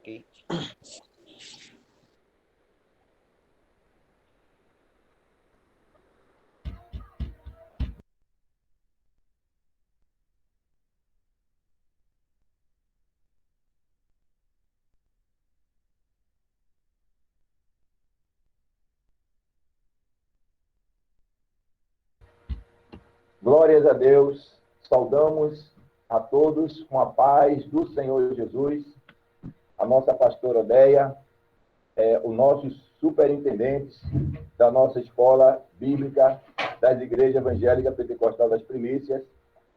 aqui. Glórias a Deus, saudamos a todos com a paz do Senhor Jesus, a nossa pastora Odeia, os nossos superintendentes da nossa escola bíblica das igrejas evangélicas pentecostal das primícias,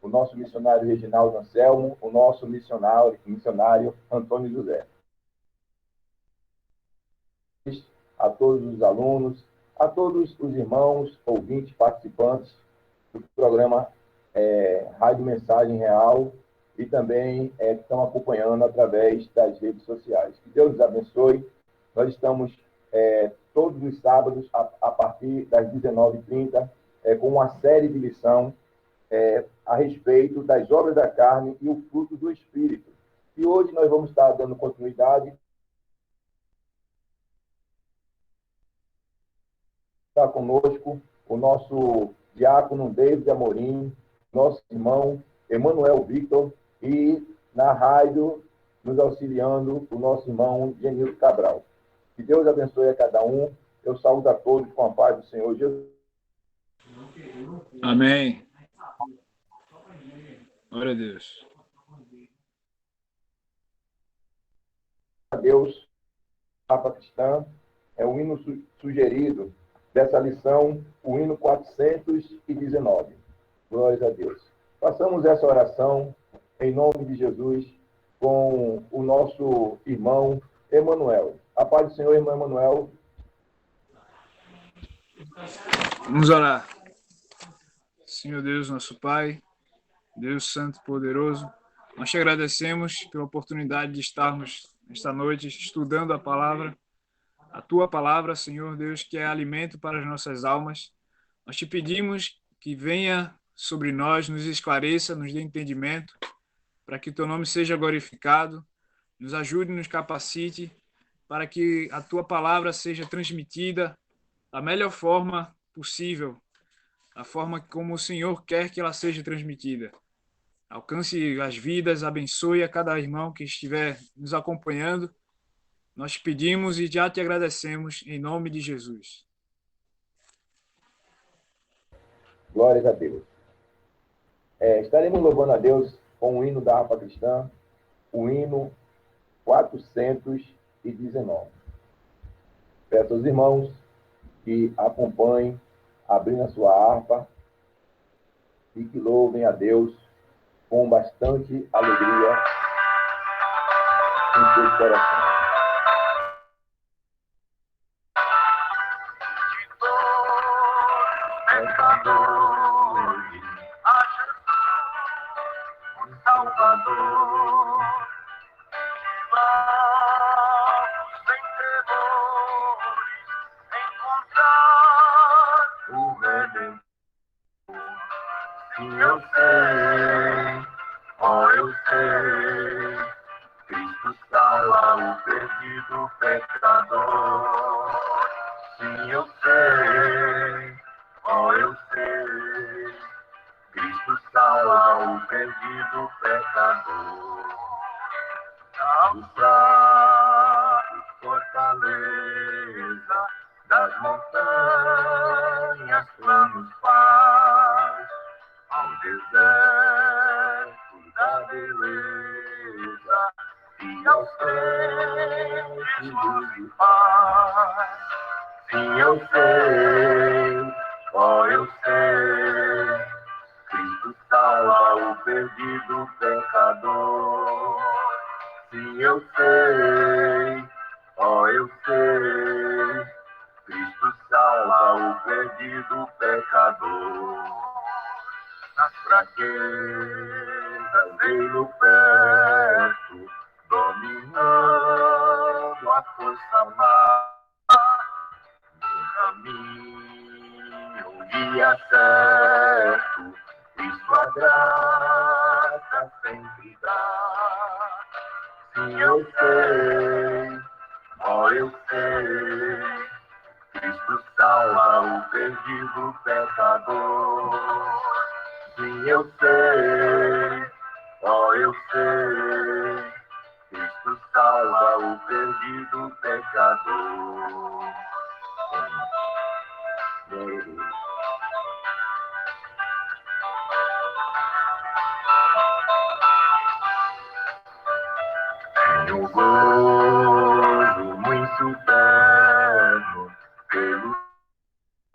o nosso missionário Reginaldo Anselmo, o nosso missionário Antônio José. A todos os alunos, a todos os irmãos, ouvintes, participantes do programa Rádio Mensagem Real e também que estão acompanhando através das redes sociais. Que Deus os abençoe. Nós estamos todos os sábados, a partir das 19h30, com uma série de lição a respeito das obras da carne e o fruto do Espírito. E hoje nós vamos estar dando continuidade. Está conosco o nosso diácono David Amorim, nosso irmão Emanuel Victor, e na rádio, nos auxiliando, o nosso irmão Genilson Cabral. Que Deus abençoe a cada um. Eu saúdo a todos com a paz do Senhor Jesus. Amém. Glória a Deus. A Deus, Papa Cristã, é o hino sugerido dessa lição, o hino 419. Glórias a Deus. Façamos essa oração em nome de Jesus com o nosso irmão Emanuel. A paz do Senhor, irmão Emanuel. Vamos orar. Senhor Deus, nosso Pai, Deus Santo e Poderoso, nós te agradecemos pela oportunidade de estarmos esta noite estudando a palavra, a tua palavra, Senhor Deus, que é alimento para as nossas almas. Nós te pedimos que venha sobre nós, nos esclareça, nos dê entendimento, para que teu nome seja glorificado, nos ajude, nos capacite, para que a tua palavra seja transmitida da melhor forma possível, a forma como o Senhor quer que ela seja transmitida. Alcance as vidas, abençoe a cada irmão que estiver nos acompanhando. Nós te pedimos e já te agradecemos em nome de Jesus. Glórias a Deus. Estaremos louvando a Deus com o hino da harpa cristã, o hino 419. Peço aos irmãos que acompanhem, abrindo a sua harpa, e que louvem a Deus com bastante alegria em seus corações. Salvador, sem temores, encontrar o Redentor. Sim, eu sei, eu sei, Cristo salva o perdido pecador. Sim, eu sei, eu sei, Cristo salva o perdido pecador. Aos fracos fortaleza, das montanhas planos faz, ao deserto da beleza e aos crentes luz e paz. Sim, eu sei, eu sei, Cristo salva o perdido pecador. Sim, eu sei, eu sei, Cristo salva o perdido pecador. Nas fraquezas veio perto, dominando a força má. No caminho, um dia certo, e sua graça sempre dá. Sim, eu sei, perdido pecador. Sim, eu sei, ó, eu sei, Cristo salva o perdido pecador. Tenho gozo muito eterno pelo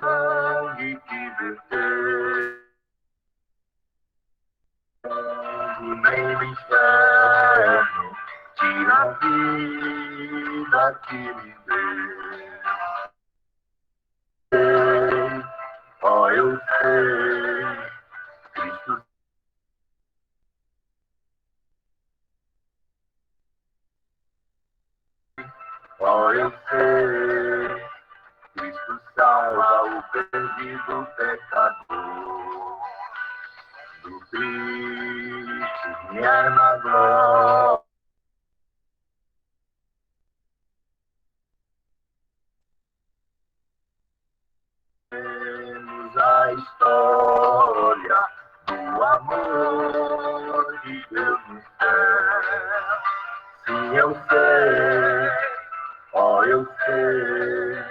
sangue que verteu. Nem o inferno tira a vida que me deu. Ó, eu sei, Cristo. Ó, eu sei, Cristo salva o perdido pecador. Do Cristo me é na glória. Temos a história do amor de Deus no céu. Sim, eu sei, ó, eu sei,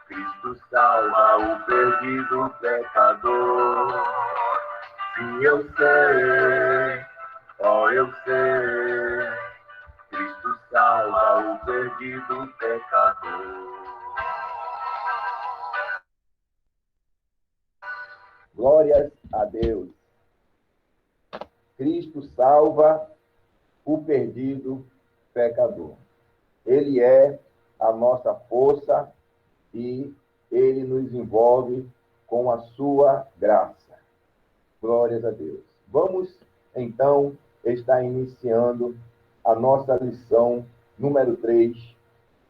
Cristo salva o perdido pecador. Sim, eu sei, ó, eu sei, Cristo salva o perdido pecador. Glórias a Deus. Cristo salva o perdido pecador. Ele é a nossa força e ele nos envolve com a sua graça. Glórias a Deus. Vamos, então, estar iniciando a nossa lição número 3.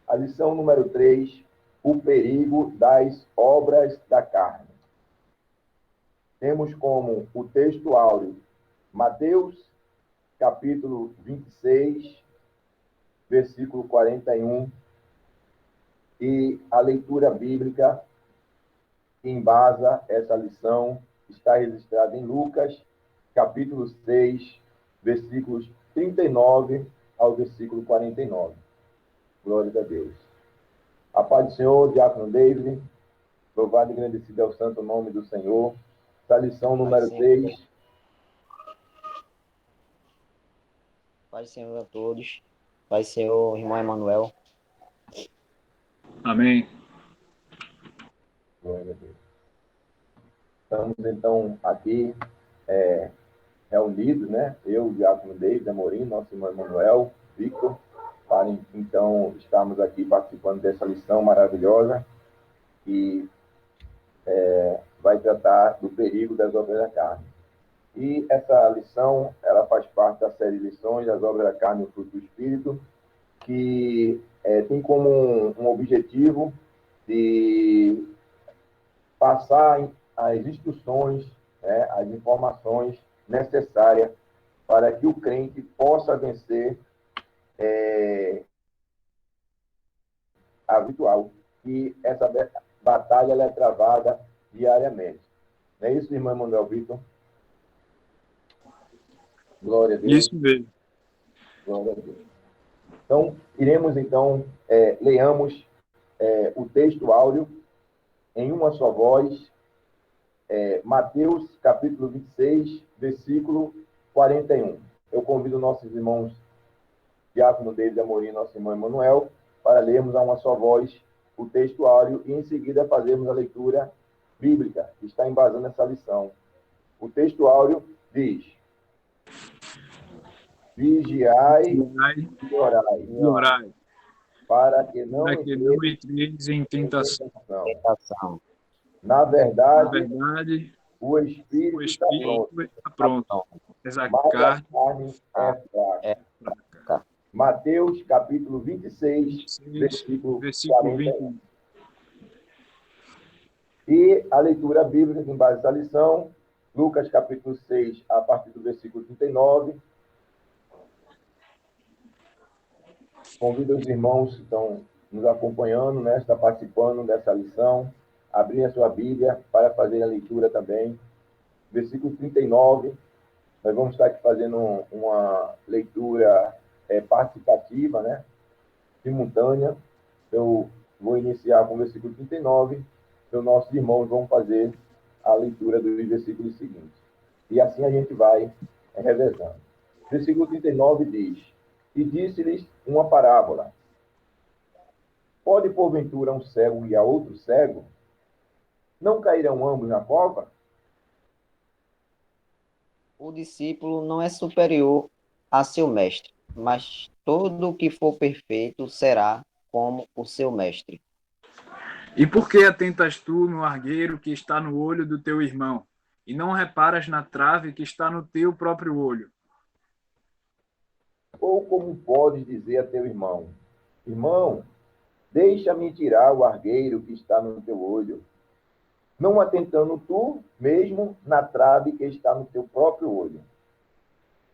A lição número 3, o perigo das obras da carne. Temos como o texto áureo Mateus, capítulo 26, versículo 41, e a leitura bíblica que embasa essa lição está registrada em Lucas, capítulo 6, versículos 39 ao versículo 49. Glória a Deus. A paz do Senhor, Diácono David, louvado e agradecido é o santo nome do Senhor. Essa lição número 3. Paz do Senhor a todos. Paz do Senhor, irmão Emanuel. Amém. Glória a Deus. Estamos, então, aqui reunidos, né? Eu, o Diácono David Amorim, nosso irmão Emanuel, Victor, para, então, estarmos aqui participando dessa lição maravilhosa que vai tratar do perigo das obras da carne. E essa lição, ela faz parte da série de lições das obras da carne e o fruto do Espírito, que tem como um objetivo de passar as instruções, né, as informações necessárias para que o crente possa vencer a virtual, e essa batalha ela é travada diariamente. Não é isso, irmão Emanuel Vitor? Glória a Deus. Isso mesmo. Glória a Deus. Então, iremos, então, leamos o texto áureo em uma só voz, Mateus, capítulo 26, versículo 41. Eu convido nossos irmãos Diácono David Amorim e nosso irmão Emanuel para lermos a uma só voz o texto áureo e, em seguida, fazermos a leitura bíblica que está embasando essa lição. O texto áureo diz: Vigiai e orai, E orai, para que não para que não entreis entreis em em tentação. tentação. Na Na verdade, verdade, o Espírito o está pronto, Espírito está pronto, mas a mas a carne carne é fraca. É fraca. Mateus, capítulo 26, 26, versículo versículo 41. 21. E a leitura bíblica em base a essa lição, Lucas, capítulo 6, a partir do versículo 39. Convido os irmãos que estão nos acompanhando, né, estão participando dessa lição, abrirem a sua Bíblia para fazer a leitura também. Versículo 39, nós vamos estar aqui fazendo uma leitura participativa, né? Simultânea. Eu vou iniciar com o versículo 39, e os nossos irmãos vão fazer a leitura dos versículos seguintes. E assim a gente vai revezando. Versículo 39 diz: E disse-lhes uma parábola. Pode, porventura, um cego guiar outro cego? Não cairão ambos na cova? O discípulo não é superior a seu mestre, mas todo o que for perfeito será como o seu mestre. E por que atentas tu no argueiro que está no olho do teu irmão, e não reparas na trave que está no teu próprio olho? Ou como podes dizer a teu irmão: Irmão, deixa-me tirar o argueiro que está no teu olho, não atentando tu mesmo na trave que está no teu próprio olho?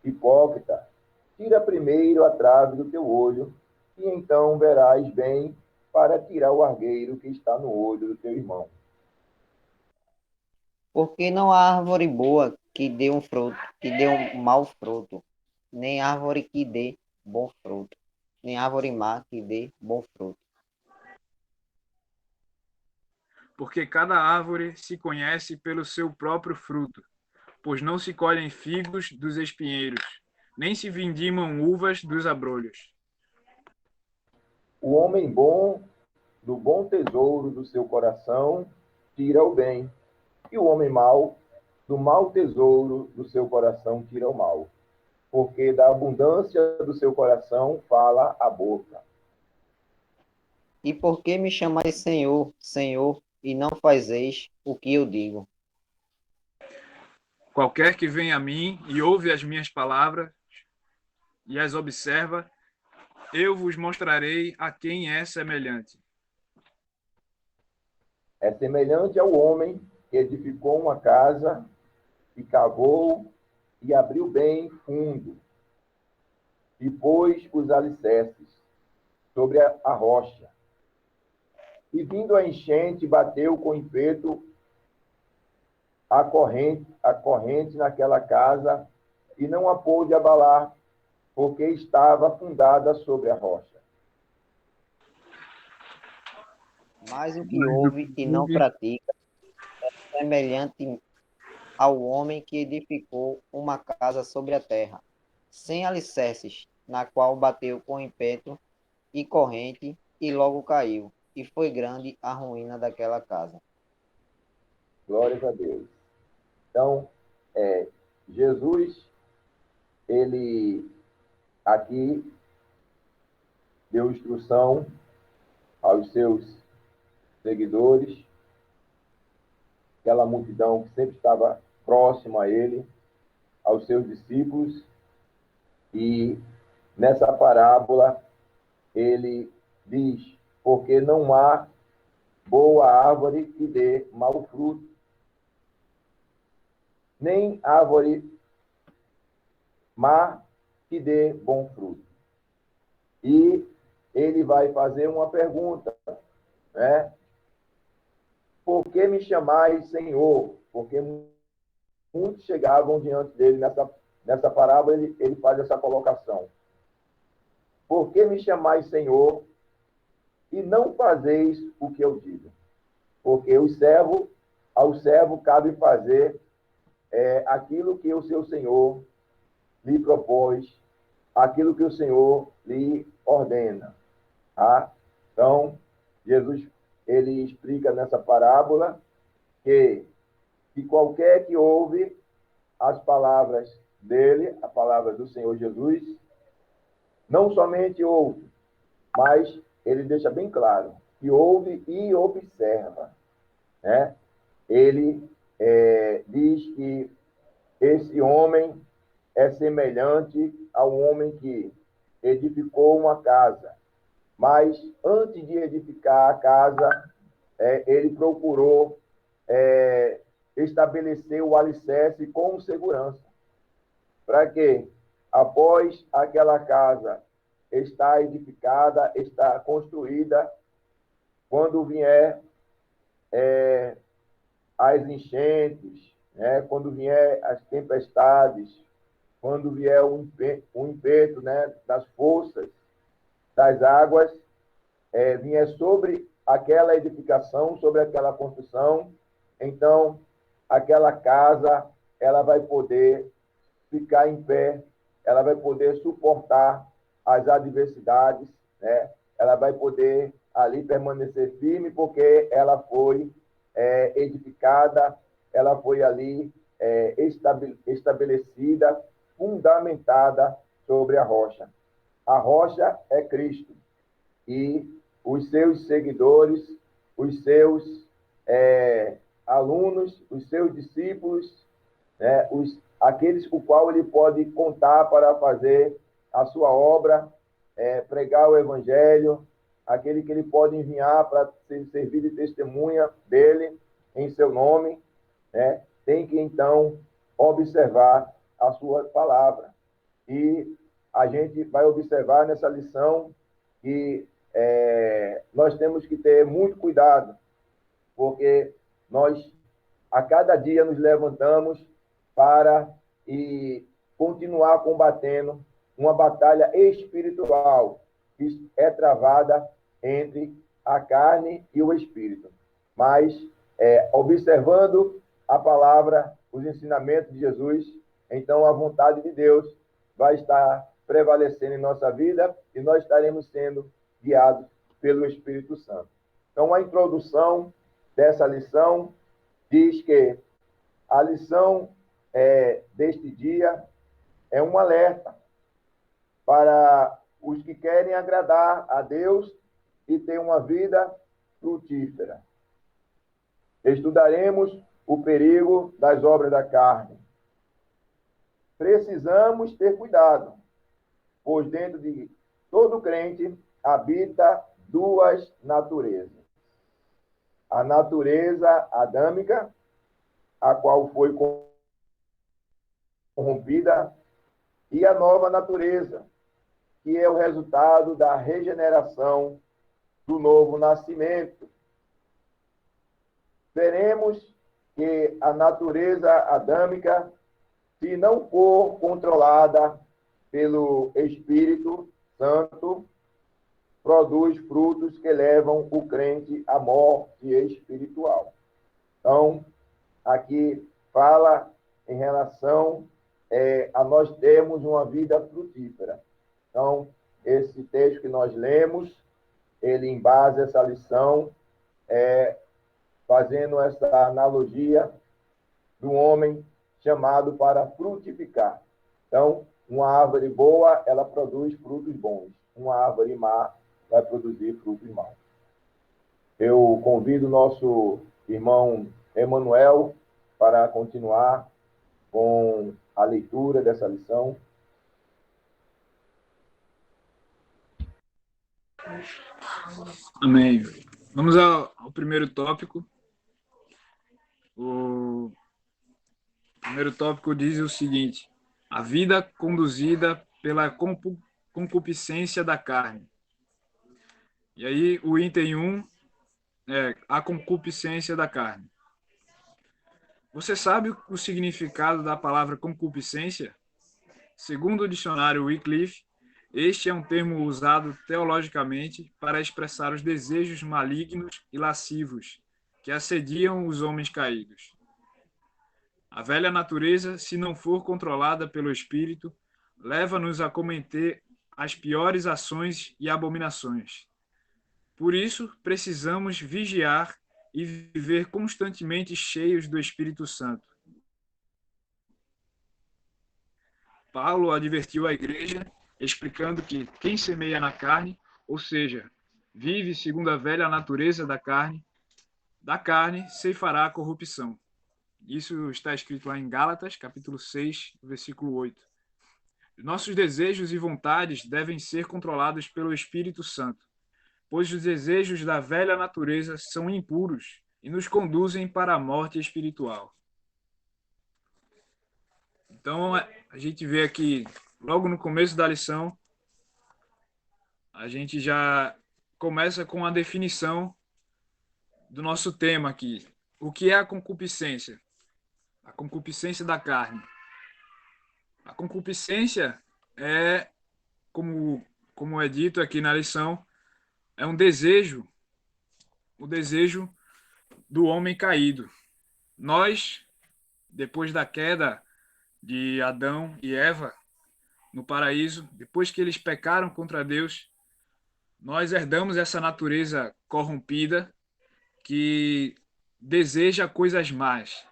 Hipócrita, tira primeiro a trave do teu olho, e então verás bem para tirar o argueiro que está no olho do teu irmão. Porque não há árvore boa que dê um fruto, que dê um mau fruto, nem árvore que dê bom fruto, nem árvore má que dê bom fruto. Porque cada árvore se conhece pelo seu próprio fruto, pois não se colhem figos dos espinheiros, nem se vindimam uvas dos abrolhos. O homem bom, do bom tesouro do seu coração, tira o bem, e o homem mau, do mau tesouro do seu coração, tira o mal. Porque da abundância do seu coração fala a boca. E por que me chamais Senhor, Senhor, e não fazeis o que eu digo? Qualquer que vem a mim e ouve as minhas palavras e as observa, eu vos mostrarei a quem é semelhante. É semelhante ao homem que edificou uma casa e cavou e abriu bem fundo, e pôs os alicerces sobre a rocha. E vindo a enchente, bateu com ímpeto a corrente naquela casa, e não a pôde abalar, porque estava fundada sobre a rocha. Mas o que ouve e não pratica é semelhante ao homem que edificou uma casa sobre a terra, sem alicerces, na qual bateu com ímpeto e corrente, e logo caiu, e foi grande a ruína daquela casa. Glórias a Deus. Então, Jesus, ele aqui deu instrução aos seus seguidores, aquela multidão que sempre estava próxima a ele, aos seus discípulos, e nessa parábola ele diz: porque não há boa árvore que dê mau fruto, nem árvore má que dê bom fruto. E ele vai fazer uma pergunta, né? Por que me chamais Senhor? Porque muitos chegavam diante dele nessa parábola, ele faz essa colocação. Por que me chamais Senhor e não fazeis o que eu digo? Porque ao servo cabe fazer aquilo que o seu Senhor lhe propôs, aquilo que o Senhor lhe ordena. Tá? Então, Jesus ele explica nessa parábola que qualquer que ouve as palavras dele, a palavra do Senhor Jesus, não somente ouve, mas ele deixa bem claro que ouve e observa, né? Ele diz que esse homem é semelhante ao homem que edificou uma casa, mas antes de edificar a casa, ele procurou estabelecer o alicerce com segurança, para que, após aquela casa estar edificada, estar construída, quando vier as enchentes, né? Quando vier as tempestades, quando vier o impeto, né, das forças das águas, vier sobre aquela edificação, sobre aquela construção, então aquela casa ela vai poder ficar em pé, ela vai poder suportar as adversidades, né? Ela vai poder ali permanecer firme, porque ela foi edificada, ela foi ali estabelecida, fundamentada sobre a rocha. A rocha é Cristo. E os seus seguidores, os seus alunos, os seus discípulos, né, aqueles com qual ele pode contar para fazer a sua obra, pregar o evangelho, aquele que ele pode enviar para servir de testemunha dele em seu nome, né, tem que então observar a sua palavra. E a gente vai observar nessa lição que nós temos que ter muito cuidado, porque nós a cada dia nos levantamos para continuar combatendo uma batalha espiritual que é travada entre a carne e o espírito. Mas, observando a palavra, os ensinamentos de Jesus, então a vontade de Deus vai estar prevalecendo em nossa vida e nós estaremos sendo guiados pelo Espírito Santo. Então, a introdução dessa lição diz que a lição deste dia é um alerta para os que querem agradar a Deus e ter uma vida frutífera. Estudaremos o perigo das obras da carne. Precisamos ter cuidado, pois dentro de todo crente habita duas naturezas. A natureza adâmica, a qual foi corrompida, e a nova natureza, que é o resultado da regeneração, do novo nascimento. Veremos que a natureza adâmica, se não for controlada pelo Espírito Santo, produz frutos que levam o crente à morte espiritual. Então, aqui fala em relação a nós termos uma vida frutífera. Então, esse texto que nós lemos, ele embasa essa lição, fazendo essa analogia do homem chamado para frutificar. Então, uma árvore boa, ela produz frutos bons. Uma árvore má vai produzir frutos maus. Eu convido o nosso irmão Emanuel para continuar com a leitura dessa lição. Amém. Vamos ao primeiro tópico. O primeiro tópico diz o seguinte: a vida conduzida pela concupiscência da carne. E aí o item 1 é a concupiscência da carne. Você sabe o significado da palavra concupiscência? Segundo o dicionário Wycliffe, este é um termo usado teologicamente para expressar os desejos malignos e lascivos que assediam os homens caídos. A velha natureza, se não for controlada pelo Espírito, leva-nos a cometer as piores ações e abominações. Por isso, precisamos vigiar e viver constantemente cheios do Espírito Santo. Paulo advertiu a igreja, explicando que quem semeia na carne, ou seja, vive segundo a velha natureza da carne ceifará a corrupção. Isso está escrito lá em Gálatas, capítulo 6, versículo 8. Nossos desejos e vontades devem ser controlados pelo Espírito Santo, pois os desejos da velha natureza são impuros e nos conduzem para a morte espiritual. Então, a gente vê aqui, logo no começo da lição, a gente já começa com a definição do nosso tema aqui. O que é a concupiscência? A concupiscência da carne. A concupiscência é, como é dito aqui na lição, é um desejo, o desejo do homem caído. Nós, depois da queda de Adão e Eva no paraíso, depois que eles pecaram contra Deus, nós herdamos essa natureza corrompida que deseja coisas más.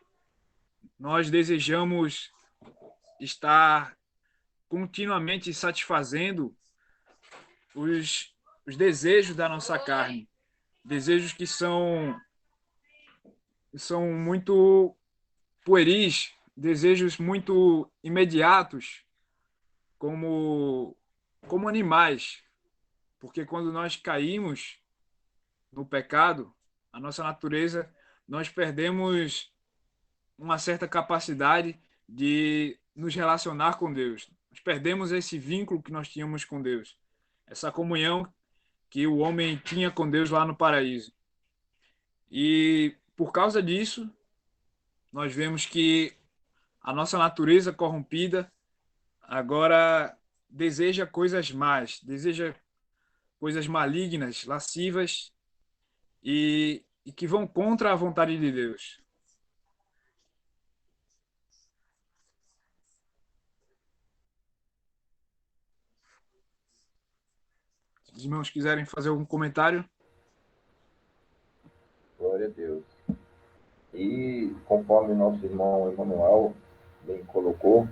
Nós desejamos estar continuamente satisfazendo os desejos da nossa carne, desejos que são muito pueris, desejos muito imediatos, como animais, porque quando nós caímos no pecado, a nossa natureza, nós perdemos uma certa capacidade de nos relacionar com Deus. Nós perdemos esse vínculo que nós tínhamos com Deus, essa comunhão que o homem tinha com Deus lá no paraíso. E por causa disso, nós vemos que a nossa natureza corrompida agora deseja coisas más, deseja coisas malignas, lascivas e que vão contra a vontade de Deus. Se os irmãos quiserem fazer algum comentário. Glória a Deus. E conforme nosso irmão Emanuel bem colocou,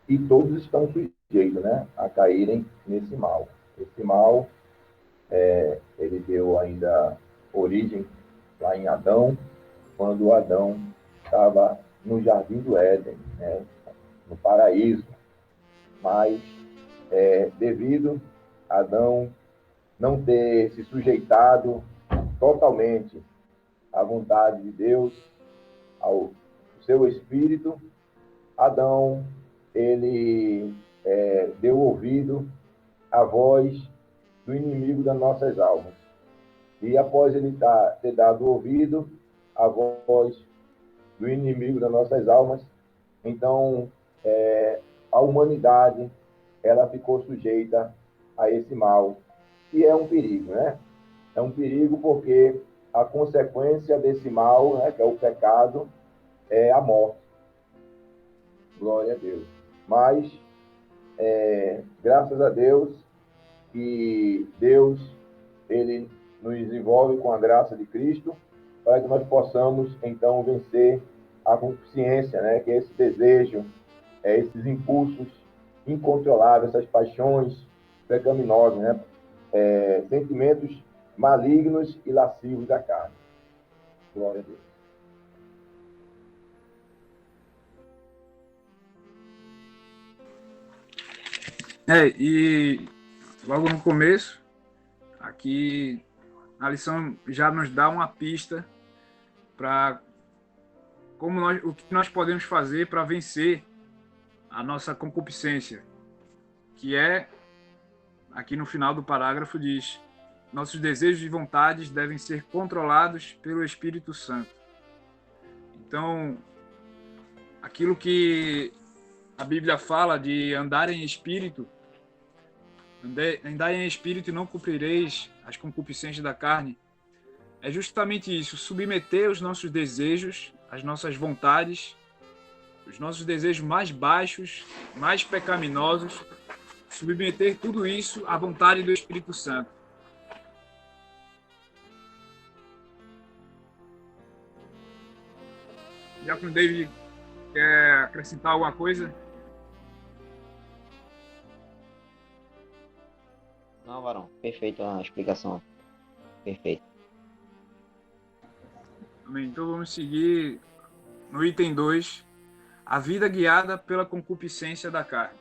e todos estão sujeitos, né, a caírem nesse mal. Esse mal, ele deu ainda origem lá em Adão, quando Adão estava no Jardim do Éden, né, no paraíso. Mas, devido a Adão não ter se sujeitado totalmente à vontade de Deus, ao seu espírito, Adão, ele deu ouvido à voz do inimigo das nossas almas. E após ele ter dado ouvido à voz do inimigo das nossas almas, então a humanidade, ela ficou sujeita a esse mal, que é um perigo, né? É um perigo porque a consequência desse mal, né, que é o pecado, é a morte. Glória a Deus. Mas, graças a Deus, que Deus, ele nos envolve com a graça de Cristo, para que nós possamos, então, vencer a concupiscência, né, que é esse desejo, esses impulsos incontroláveis, essas paixões pecaminosas, né, sentimentos malignos e lascivos da carne. Glória a Deus. E logo no começo, aqui a lição já nos dá uma pista para o que nós podemos fazer para vencer a nossa concupiscência, que é, aqui no final do parágrafo diz, nossos desejos e vontades devem ser controlados pelo Espírito Santo. Então, aquilo que a Bíblia fala de andar em espírito, andar em espírito e não cumprireis as concupiscências da carne, é justamente isso, submeter os nossos desejos, as nossas vontades, os nossos desejos mais baixos, mais pecaminosos, submeter tudo isso à vontade do Espírito Santo. Diácono David quer acrescentar alguma coisa? Não, varão. Perfeito a explicação. Perfeito. Amém. Então vamos seguir no item 2, a vida guiada pela concupiscência da carne.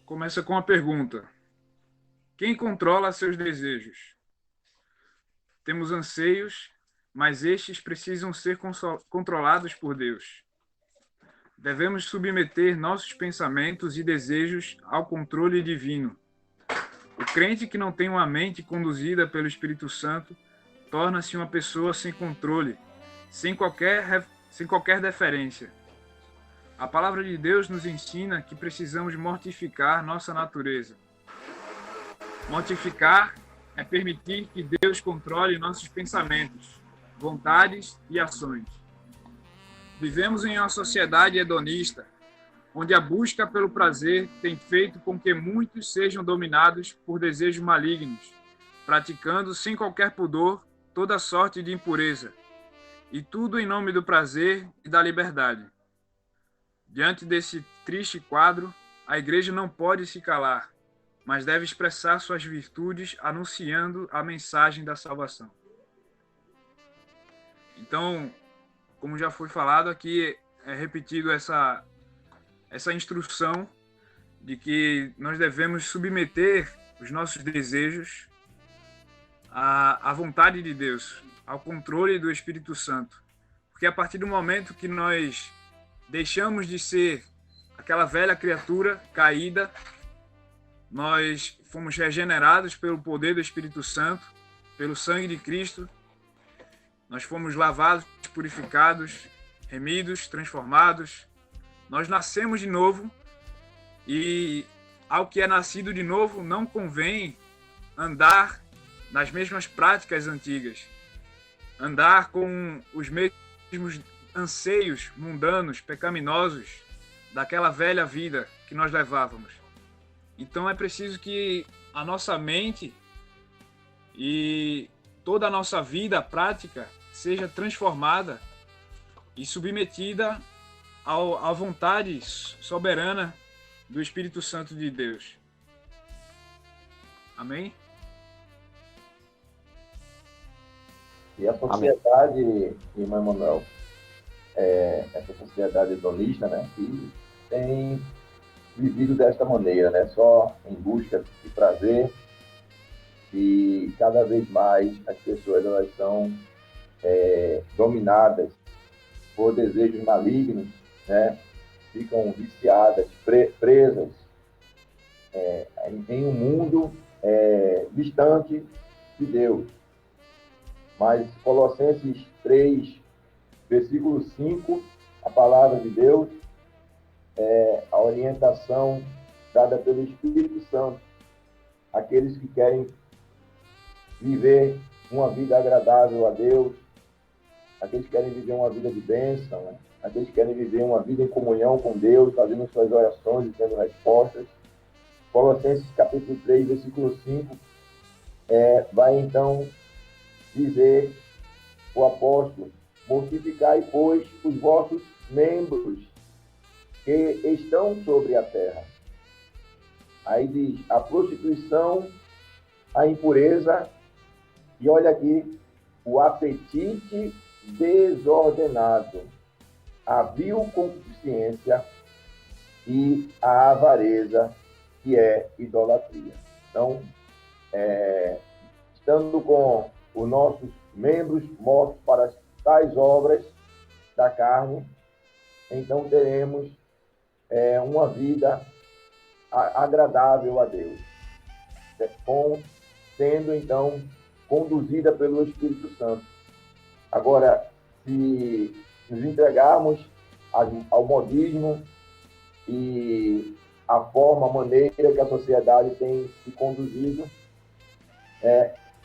Começa com a pergunta: quem controla seus desejos? Temos anseios, mas estes precisam ser controlados por Deus. devemos submeter nossos pensamentos e desejos ao controle divino. O crente que não tem uma mente conduzida pelo Espírito Santo torna-se uma pessoa sem controle, sem qualquer deferência. A palavra de Deus nos ensina que precisamos mortificar nossa natureza. Mortificar é permitir que Deus controle nossos pensamentos, vontades e ações. Vivemos em uma sociedade hedonista, onde a busca pelo prazer tem feito com que muitos sejam dominados por desejos malignos, praticando sem qualquer pudor toda sorte de impureza, e tudo em nome do prazer e da liberdade. Diante desse triste quadro, a igreja não pode se calar, mas deve expressar suas virtudes anunciando a mensagem da salvação. Então, como já foi falado aqui, é repetido essa instrução de que nós devemos submeter os nossos desejos à vontade de Deus, ao controle do Espírito Santo. Porque a partir do momento que nós deixamos de ser aquela velha criatura caída, nós fomos regenerados pelo poder do Espírito Santo, pelo sangue de Cristo, nós fomos lavados, purificados, remidos, transformados. Nós nascemos de novo e ao que é nascido de novo não convém andar nas mesmas práticas antigas, andar com os mesmos anseios mundanos, pecaminosos daquela velha vida que nós levávamos. Então é preciso que a nossa mente e toda a nossa vida prática seja transformada e submetida à vontade soberana do Espírito Santo de Deus. Amém? E a sociedade, irmão Emanuel, essa sociedade hedonista, né, que tem vivido desta maneira, né, só em busca de prazer, e cada vez mais as pessoas elas são dominadas por desejos malignos, né, ficam viciadas, presas em um mundo distante de Deus. Mas Colossenses 3, versículo 5, a palavra de Deus, a orientação dada pelo Espírito Santo, aqueles que querem viver uma vida agradável a Deus, aqueles que querem viver uma vida de bênção, né? Aqueles que querem viver uma vida em comunhão com Deus, fazendo suas orações e tendo respostas. Colossenses capítulo 3, versículo 5, vai então dizer o apóstolo: mortificai, pois, os vossos membros que estão sobre a terra. Aí diz a prostituição, a impureza, e olha aqui, o apetite desordenado, a vil concupiscência e a avareza, que é idolatria. Então, estando com os nossos membros mortos para tais obras da carne, então teremos uma vida agradável a Deus, sendo então conduzida pelo Espírito Santo. Agora, se nos entregarmos ao modismo e a forma, a maneira que a sociedade tem se conduzido,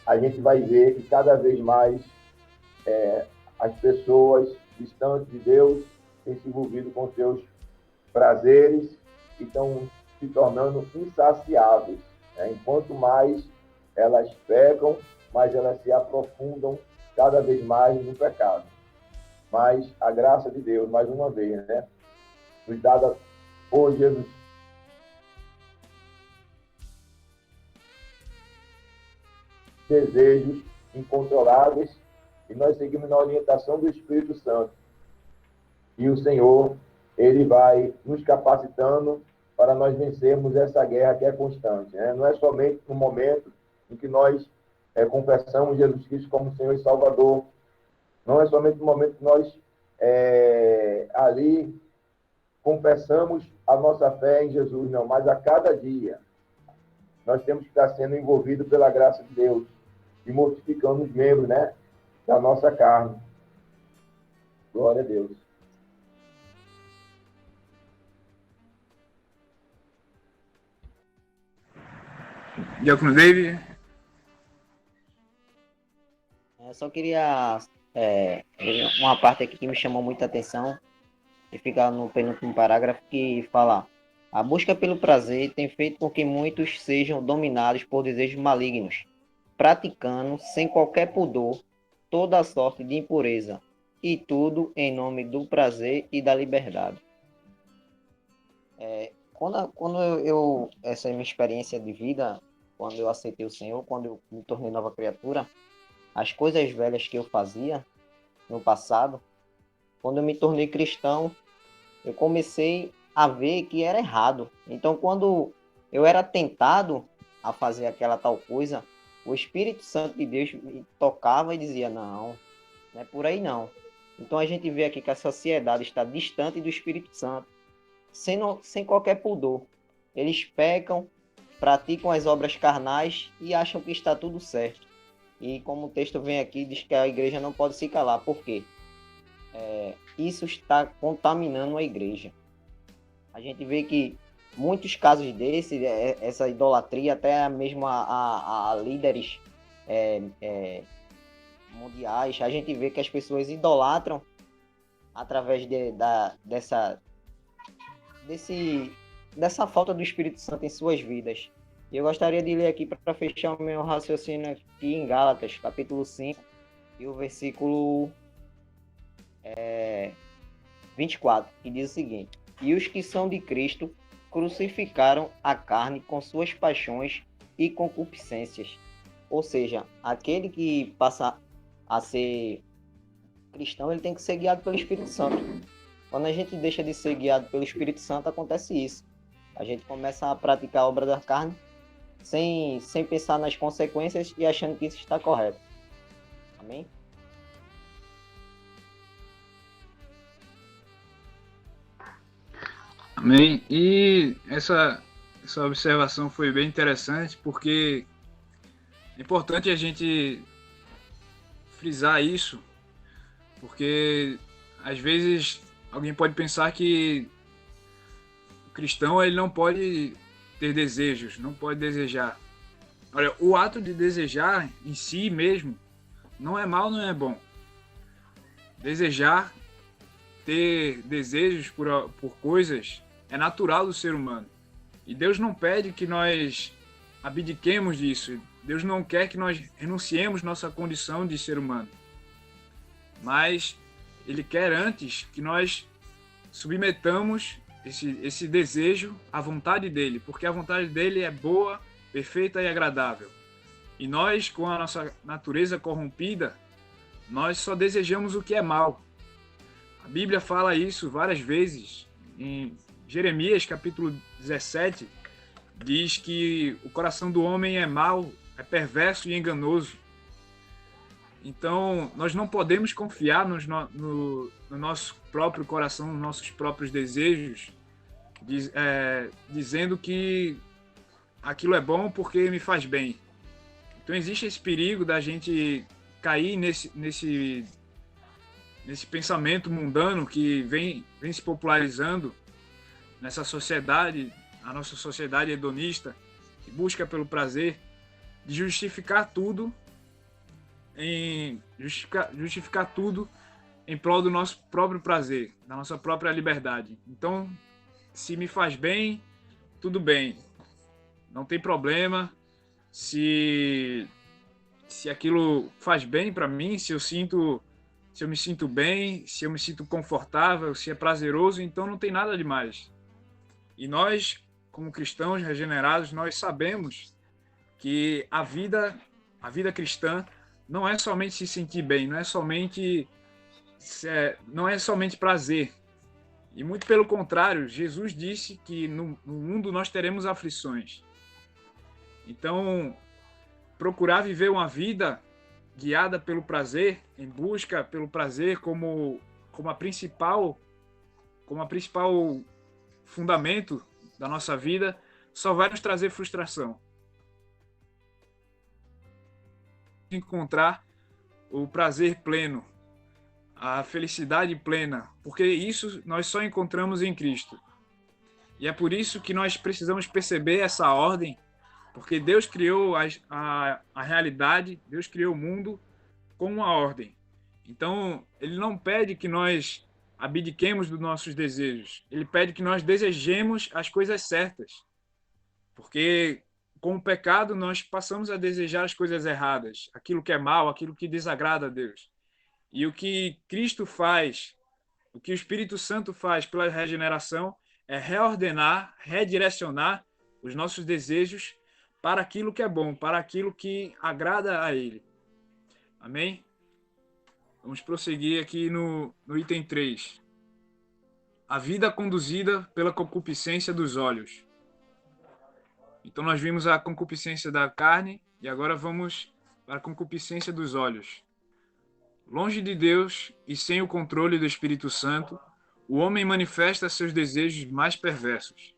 a gente vai ver que cada vez mais as pessoas distantes de Deus têm se envolvido com seus prazeres e estão se tornando insaciáveis. Enquanto mais elas pecam, mais elas se aprofundam cada vez mais no pecado. Mas a graça de Deus, mais uma vez, nos dada por Jesus, desejos incontroláveis, e nós seguimos na orientação do Espírito Santo. E o Senhor, Ele vai nos capacitando para nós vencermos essa guerra que é constante. Não é somente no momento em que nós confessamos Jesus Cristo como Senhor e Salvador. Não é somente no momento que nós ali confessamos a nossa fé em Jesus, não, mas a cada dia nós temos que estar sendo envolvidos pela graça de Deus e mortificando os membros, né, da nossa carne. Glória a Deus. Diácono David. Eu só queria uma parte aqui que me chamou muita atenção, e fica no penúltimo parágrafo, que fala: a busca pelo prazer tem feito com que muitos sejam dominados por desejos malignos, praticando sem qualquer pudor toda a sorte de impureza, e tudo em nome do prazer e da liberdade. Quando essa é a minha experiência de vida, quando eu aceitei o Senhor, quando eu me tornei nova criatura, as coisas velhas que eu fazia no passado, quando eu me tornei cristão, eu comecei a ver que era errado. Então, quando eu era tentado a fazer aquela tal coisa, o Espírito Santo de Deus me tocava e dizia: não, não é por aí não. Então, a gente vê aqui que a sociedade está distante do Espírito Santo, sem qualquer pudor. Eles pecam, praticam as obras carnais e acham que está tudo certo. E como o texto vem aqui, diz que a igreja não pode se calar. Por quê? Isso está contaminando a igreja. A gente vê que muitos casos desses, essa idolatria, até mesmo a líderes mundiais, a gente vê que as pessoas idolatram através dessa falta do Espírito Santo em suas vidas. E eu gostaria de ler aqui para fechar o meu raciocínio aqui em Gálatas, capítulo 5, e o versículo 24, que diz o seguinte: e os que são de Cristo crucificaram a carne com suas paixões e concupiscências. Ou seja, aquele que passa a ser cristão, ele tem que ser guiado pelo Espírito Santo. Quando a gente deixa de ser guiado pelo Espírito Santo, acontece isso. A gente começa a praticar a obra da carne sem pensar nas consequências e achando que isso está correto. Amém? Amém. E essa observação foi bem interessante, porque é importante a gente frisar isso, porque às vezes alguém pode pensar que o cristão ele não pode ter desejos, não pode desejar. Olha, o ato de desejar em si mesmo não é mal, não é bom. Desejar, ter desejos por coisas é natural do ser humano. E Deus não pede que nós abdiquemos disso. Deus não quer que nós renunciemos nossa condição de ser humano. Mas Ele quer antes que nós submetamos esse desejo à vontade dEle, porque a vontade dEle é boa, perfeita e agradável. E nós, com a nossa natureza corrompida, nós só desejamos o que é mal. A Bíblia fala isso várias vezes. Em Jeremias, capítulo 17, diz que o coração do homem é mau, é perverso e enganoso. Então, nós não podemos confiar no nosso próprio coração, nos nossos próprios desejos, dizendo que aquilo é bom porque me faz bem. Então, existe esse perigo da gente cair nesse pensamento mundano que vem se popularizando nessa sociedade, a nossa sociedade hedonista, que busca pelo prazer, de justificar tudo em prol do nosso próprio prazer, da nossa própria liberdade. Então, se me faz bem, tudo bem, não tem problema. Se aquilo faz bem para mim, se eu me sinto bem, se eu me sinto confortável, se é prazeroso, então não tem nada demais. E nós, como cristãos regenerados, nós sabemos que a vida cristã não é somente se sentir bem, não é somente prazer. E muito pelo contrário, Jesus disse que no mundo nós teremos aflições. Então, procurar viver uma vida guiada pelo prazer, em busca pelo prazer como a principal fundamento da nossa vida, só vai nos trazer frustração. Encontrar o prazer pleno, a felicidade plena, porque isso nós só encontramos em Cristo. E é por isso que nós precisamos perceber essa ordem, porque Deus criou a realidade, Deus criou o mundo com uma ordem. Então, Ele não pede que nós abdiquemos dos nossos desejos, Ele pede que nós desejemos as coisas certas, porque com o pecado nós passamos a desejar as coisas erradas, aquilo que é mal, aquilo que desagrada a Deus. E o que Cristo faz, o que o Espírito Santo faz pela regeneração é reordenar, redirecionar os nossos desejos para aquilo que é bom, para aquilo que agrada a Ele. Amém? Vamos prosseguir aqui no item 3. A vida conduzida pela concupiscência dos olhos. Então nós vimos a concupiscência da carne e agora vamos para a concupiscência dos olhos. Longe de Deus e sem o controle do Espírito Santo, o homem manifesta seus desejos mais perversos,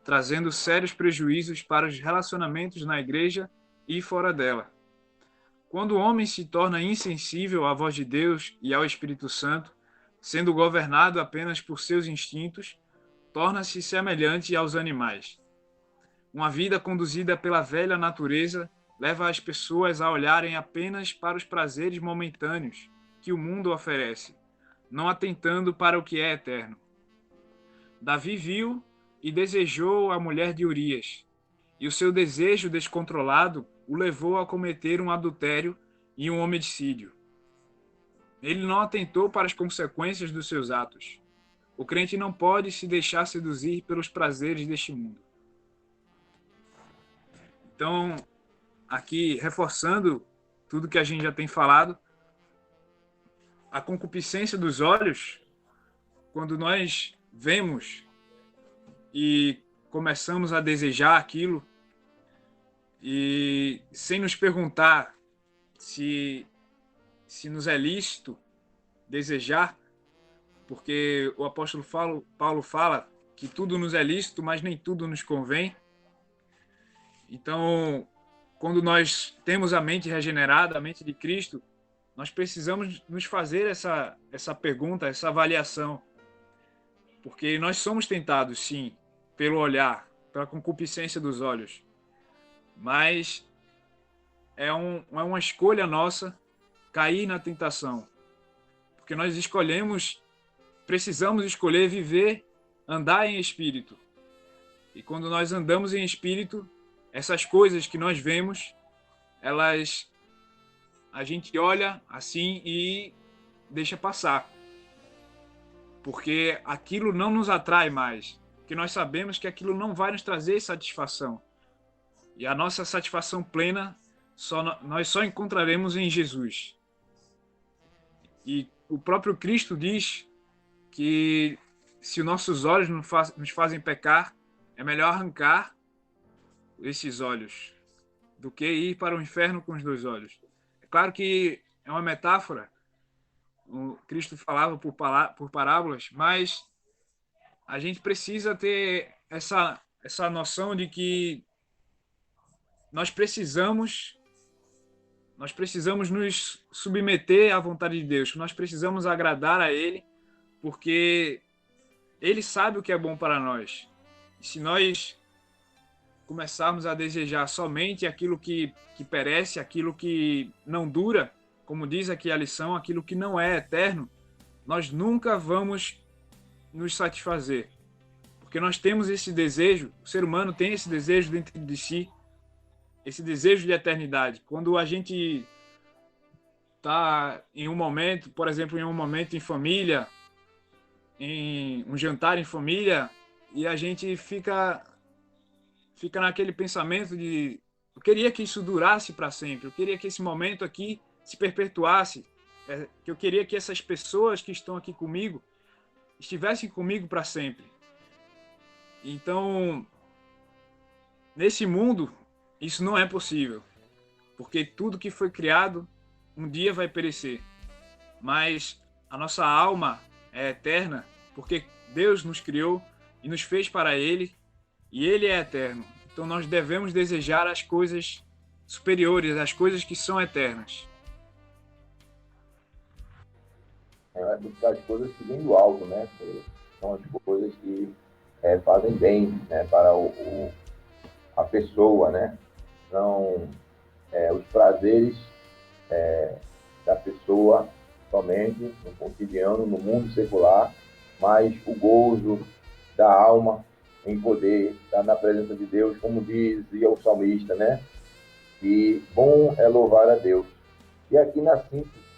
trazendo sérios prejuízos para os relacionamentos na igreja e fora dela. Quando o homem se torna insensível à voz de Deus e ao Espírito Santo, sendo governado apenas por seus instintos, torna-se semelhante aos animais. Uma vida conduzida pela velha natureza leva as pessoas a olharem apenas para os prazeres momentâneos que o mundo oferece, não atentando para o que é eterno. Davi viu e desejou a mulher de Urias, e o seu desejo descontrolado o levou a cometer um adultério e um homicídio. Ele não atentou para as consequências dos seus atos. O crente não pode se deixar seduzir pelos prazeres deste mundo. Então, aqui, reforçando tudo que a gente já tem falado, a concupiscência dos olhos, quando nós vemos e começamos a desejar aquilo, e sem nos perguntar se nos é lícito desejar, porque o apóstolo Paulo fala que tudo nos é lícito, mas nem tudo nos convém. Então, quando nós temos a mente regenerada, a mente de Cristo, nós precisamos nos fazer essa pergunta, essa avaliação. Porque nós somos tentados, sim, pelo olhar, pela concupiscência dos olhos. Mas é uma escolha nossa cair na tentação. Porque nós precisamos escolher viver, andar em espírito. E quando nós andamos em espírito, essas coisas que nós vemos, a gente olha assim e deixa passar. Porque aquilo não nos atrai mais. Porque nós sabemos que aquilo não vai nos trazer satisfação. E a nossa satisfação plena nós só encontraremos em Jesus. E o próprio Cristo diz que se os nossos olhos nos fazem pecar, é melhor arrancar esses olhos do que ir para o inferno com os 2 olhos. É claro que é uma metáfora, o Cristo falava por parábolas, mas a gente precisa ter essa noção de que nós precisamos nos submeter à vontade de Deus, nós precisamos agradar a Ele, porque Ele sabe o que é bom para nós. E se nós começarmos a desejar somente aquilo que perece, aquilo que não dura, como diz aqui a lição, aquilo que não é eterno, nós nunca vamos nos satisfazer. Porque nós temos esse desejo, o ser humano tem esse desejo dentro de si, esse desejo de eternidade. Quando a gente está em um momento, por exemplo, em um momento em família, em um jantar em família, e a gente fica naquele pensamento de eu queria que isso durasse para sempre, eu queria que esse momento aqui se perpetuasse, que eu queria que essas pessoas que estão aqui comigo estivessem comigo para sempre. Então, nesse mundo, isso não é possível, porque tudo que foi criado um dia vai perecer, mas a nossa alma é eterna, porque Deus nos criou e nos fez para Ele, e Ele é eterno. Então nós devemos desejar as coisas superiores, as coisas que são eternas. Buscar as coisas que vêm do alto, né? Que são as coisas que fazem bem, né, para a pessoa, né? São os prazeres da pessoa somente no cotidiano, no mundo secular, mas o gozo da alma em poder estar na presença de Deus, como dizia o salmista, né? E bom é louvar a Deus. E aqui na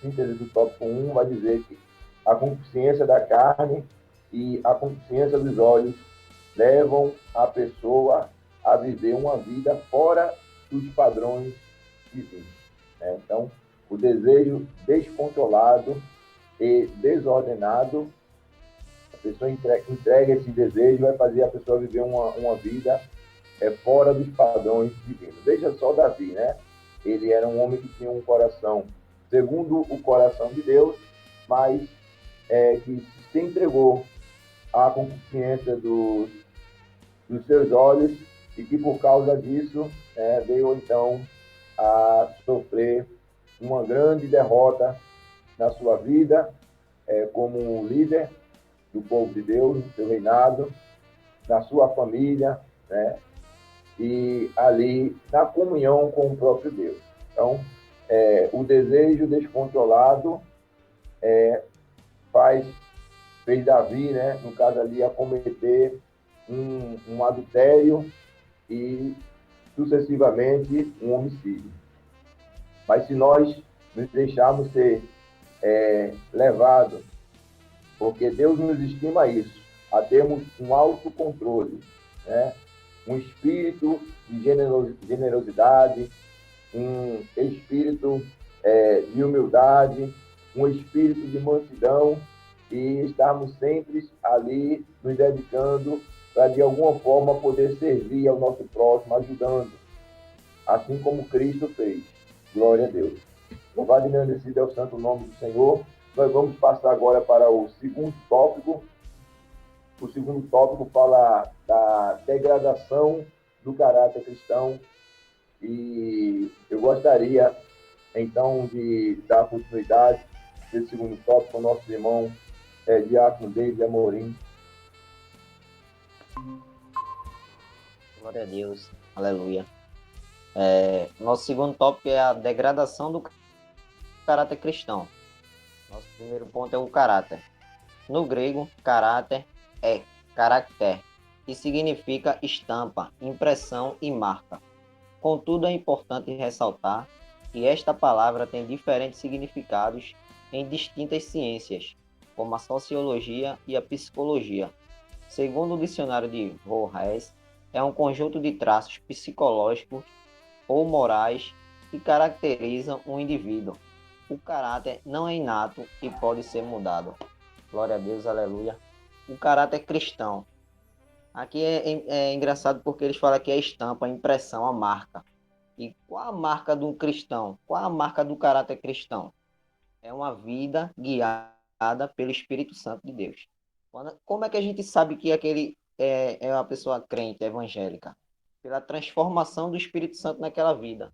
síntese do tópico 1 vai dizer que a concupiscência da carne e a concupiscência dos olhos levam a pessoa a viver uma vida fora dos padrões divinos, né? Então, o desejo descontrolado e desordenado, a pessoa entrega esse desejo, vai fazer a pessoa viver uma vida fora dos padrões divinos. Veja só Davi, né? Ele era um homem que tinha um coração segundo o coração de Deus, mas que se entregou à concupiscência dos seus olhos e que por causa disso veio então a sofrer uma grande derrota na sua vida como líder do povo de Deus, no seu reinado, na sua família, né? E ali na comunhão com o próprio Deus. Então, o desejo descontrolado fez Davi, né, no caso ali, a cometer um adultério e, sucessivamente, um homicídio. Mas se nós nos deixarmos ser levados, porque Deus nos estima isso, a termos um autocontrole, né? Um espírito de generosidade, um espírito de humildade, um espírito de mansidão, e estarmos sempre ali nos dedicando para, de alguma forma, poder servir ao nosso próximo, ajudando, assim como Cristo fez. Glória a Deus. Louvado e engrandecido é o santo nome do Senhor. Nós vamos passar agora para o segundo tópico. O segundo tópico fala da degradação do caráter cristão. E eu gostaria, então, de dar continuidade desse segundo tópico ao nosso irmão Diácono David Amorim. Glória a Deus. Aleluia. Nosso segundo tópico é a degradação do caráter cristão. Nosso primeiro ponto é o caráter. No grego, caráter é caracter, que significa estampa, impressão e marca. Contudo, é importante ressaltar que esta palavra tem diferentes significados em distintas ciências, como a sociologia e a psicologia. Segundo o dicionário de Voorhees, é um conjunto de traços psicológicos ou morais que caracterizam um indivíduo. O caráter não é inato e pode ser mudado. Glória a Deus, aleluia. O caráter cristão. Aqui é engraçado porque eles falam que é a estampa, a impressão, a marca. E qual a marca de um cristão? Qual a marca do caráter cristão? É uma vida guiada pelo Espírito Santo de Deus. Como é que a gente sabe que aquele é uma pessoa crente, evangélica? Pela transformação do Espírito Santo naquela vida.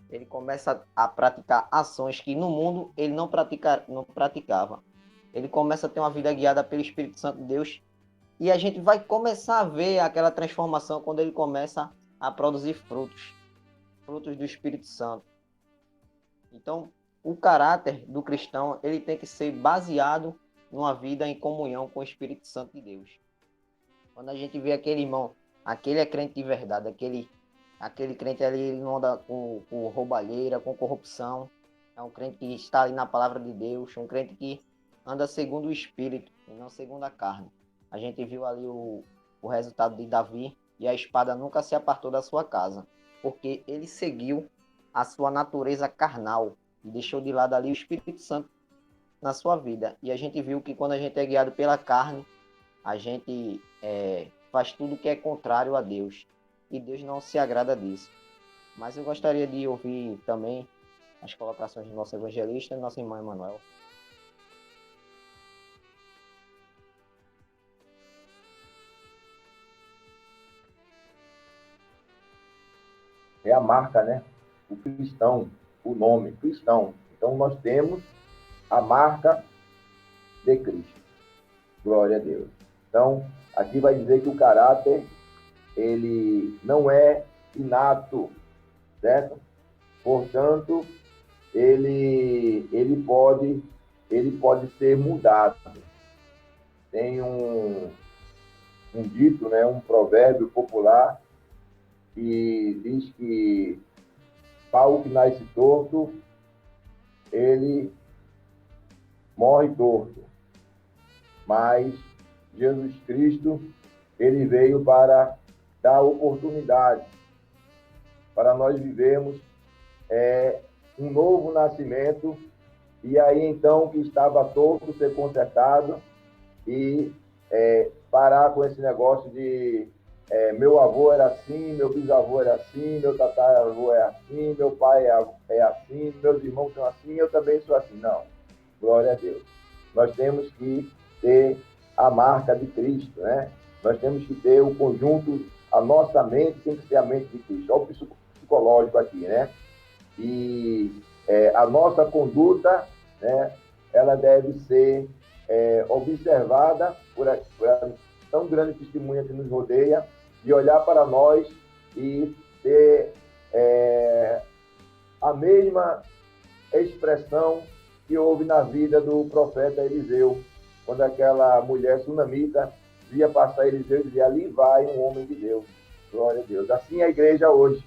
Ele começa a praticar ações que no mundo ele não praticava. Ele começa a ter uma vida guiada pelo Espírito Santo de Deus. E a gente vai começar a ver aquela transformação quando ele começa a produzir frutos do Espírito Santo. Então, o caráter do cristão, ele tem que ser baseado numa vida em comunhão com o Espírito Santo de Deus. Quando a gente vê aquele irmão, aquele é crente de verdade, aquele crente ali, ele não anda com roubalheira, com corrupção. É um crente que está ali na palavra de Deus, um crente que anda segundo o Espírito e não segundo a carne. A gente viu ali o resultado de Davi, e a espada nunca se apartou da sua casa, porque ele seguiu a sua natureza carnal e deixou de lado ali o Espírito Santo na sua vida. E a gente viu que quando a gente é guiado pela carne, a gente faz tudo que é contrário a Deus. E Deus não se agrada disso. Mas eu gostaria de ouvir também as colocações do nosso evangelista e nosso irmão Emanuel. é a marca, né? O cristão, o nome cristão. Então, nós temos a marca de Cristo. Glória a Deus. Então, aqui vai dizer que o caráter, ele não é inato, certo? Portanto, ele pode ser mudado. Tem um dito, né, um provérbio popular que diz que pau que nasce torto, ele morre torto. Mas Jesus Cristo, ele veio para dar oportunidade para nós vivermos um novo nascimento, e aí então que estava torto ser consertado e parar com esse negócio de meu avô era assim, meu bisavô era assim, meu tataravô é assim, meu pai é assim, meus irmãos são assim, eu também sou assim. Não, glória a Deus. Nós temos que ter a marca de Cristo, né? Nós temos que ter o conjunto, a nossa mente tem que ser a mente de Cristo. Olha o psicológico aqui, né? E a nossa conduta, né, ela deve ser observada por a tão grande testemunha que nos rodeia, de olhar para nós e ter a mesma expressão que houve na vida do profeta Eliseu, quando aquela mulher sunamita via passar Eliseu e dizia, ali vai um homem de Deus. Glória a Deus. Assim é a igreja hoje.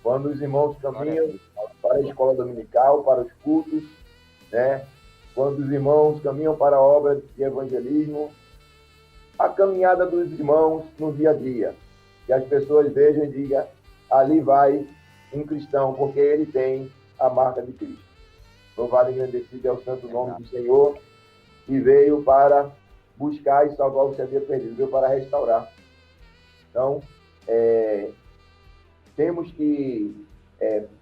Quando os irmãos caminham para a escola dominical, para os cultos, né? Quando os irmãos caminham para a obra de evangelismo, a caminhada dos irmãos no dia a dia, que as pessoas vejam e digam, ali vai um cristão, porque ele tem a marca de Cristo. Louvado e engrandecido é o santo nome do Senhor, que veio para buscar e salvar o que se havia perdido, veio para restaurar. Então, temos que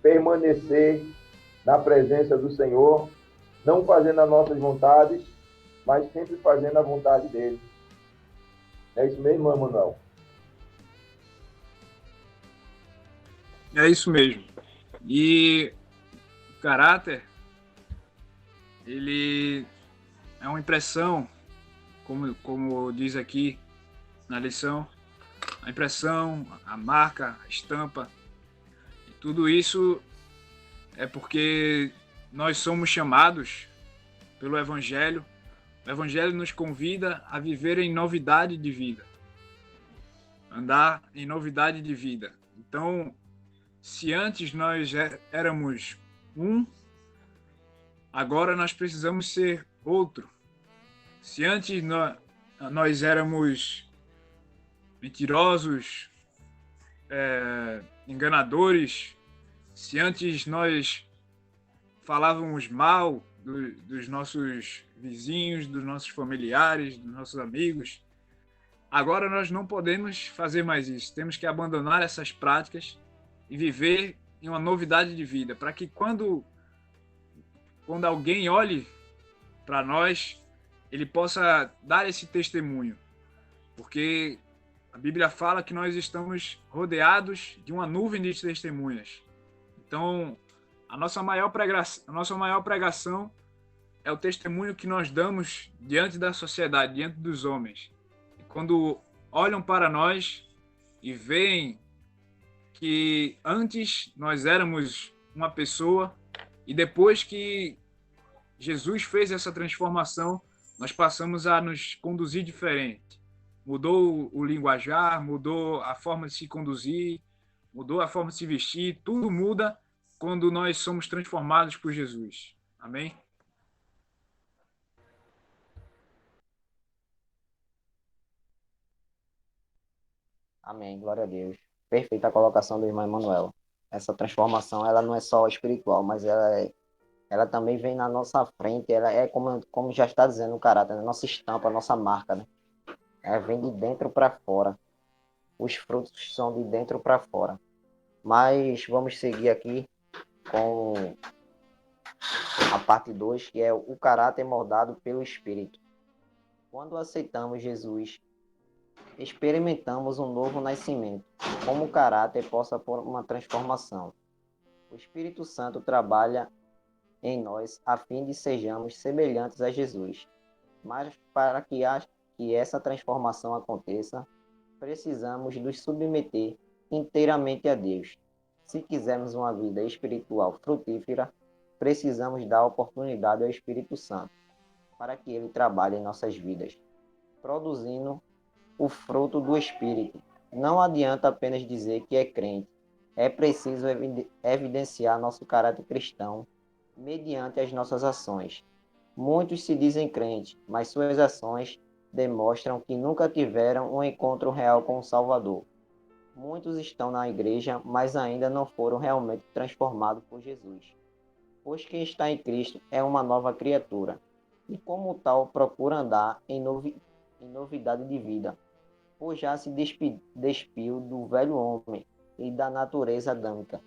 permanecer na presença do Senhor, não fazendo as nossas vontades, mas sempre fazendo a vontade dele. É isso mesmo, Manuel? É isso mesmo. E o caráter, ele é uma impressão, como diz aqui na lição, a impressão, a marca, a estampa, e tudo isso é porque nós somos chamados pelo Evangelho. O Evangelho nos convida a viver em novidade de vida, andar em novidade de vida. Então, se antes nós éramos um, agora nós precisamos ser outro. Se antes nós éramos mentirosos, enganadores, se antes nós falávamos mal dos nossos vizinhos, dos nossos familiares, dos nossos amigos, agora nós não podemos fazer mais isso. Temos que abandonar essas práticas e viver em uma novidade de vida, para que quando alguém olhe para nós, ele possa dar esse testemunho. Porque a Bíblia fala que nós estamos rodeados de uma nuvem de testemunhas. Então, a nossa maior pregação é o testemunho que nós damos diante da sociedade, diante dos homens. E quando olham para nós e veem que antes nós éramos uma pessoa e depois que Jesus fez essa transformação, nós passamos a nos conduzir diferente. Mudou o linguajar, mudou a forma de se conduzir, mudou a forma de se vestir, tudo muda quando nós somos transformados por Jesus. Amém? Amém, glória a Deus. Perfeita a colocação do irmão Emanuel. Essa transformação, ela não é só espiritual, mas ela também vem na nossa frente, ela é como já está dizendo o caráter, a nossa estampa, a nossa marca, né? Ela vem de dentro para fora. Os frutos são de dentro para fora. Mas vamos seguir aqui com a parte 2, que é o caráter moldado pelo Espírito. Quando aceitamos Jesus, experimentamos um novo nascimento. como o caráter possa por uma transformação. O Espírito Santo trabalha em nós a fim de sejamos semelhantes a Jesus. Mas para que essa transformação aconteça, precisamos nos submeter inteiramente a Deus. Se quisermos uma vida espiritual frutífera, precisamos dar oportunidade ao Espírito Santo para que ele trabalhe em nossas vidas, produzindo o fruto do Espírito. Não adianta apenas dizer que é crente, é preciso evidenciar nosso caráter cristão mediante as nossas ações. Muitos se dizem crentes, mas suas ações demonstram que nunca tiveram um encontro real com o Salvador. Muitos estão na igreja, mas ainda não foram realmente transformados por Jesus. Pois quem está em Cristo é uma nova criatura, e como tal procura andar em novidade de vida, pois já se despiu do velho homem e da natureza adâmica.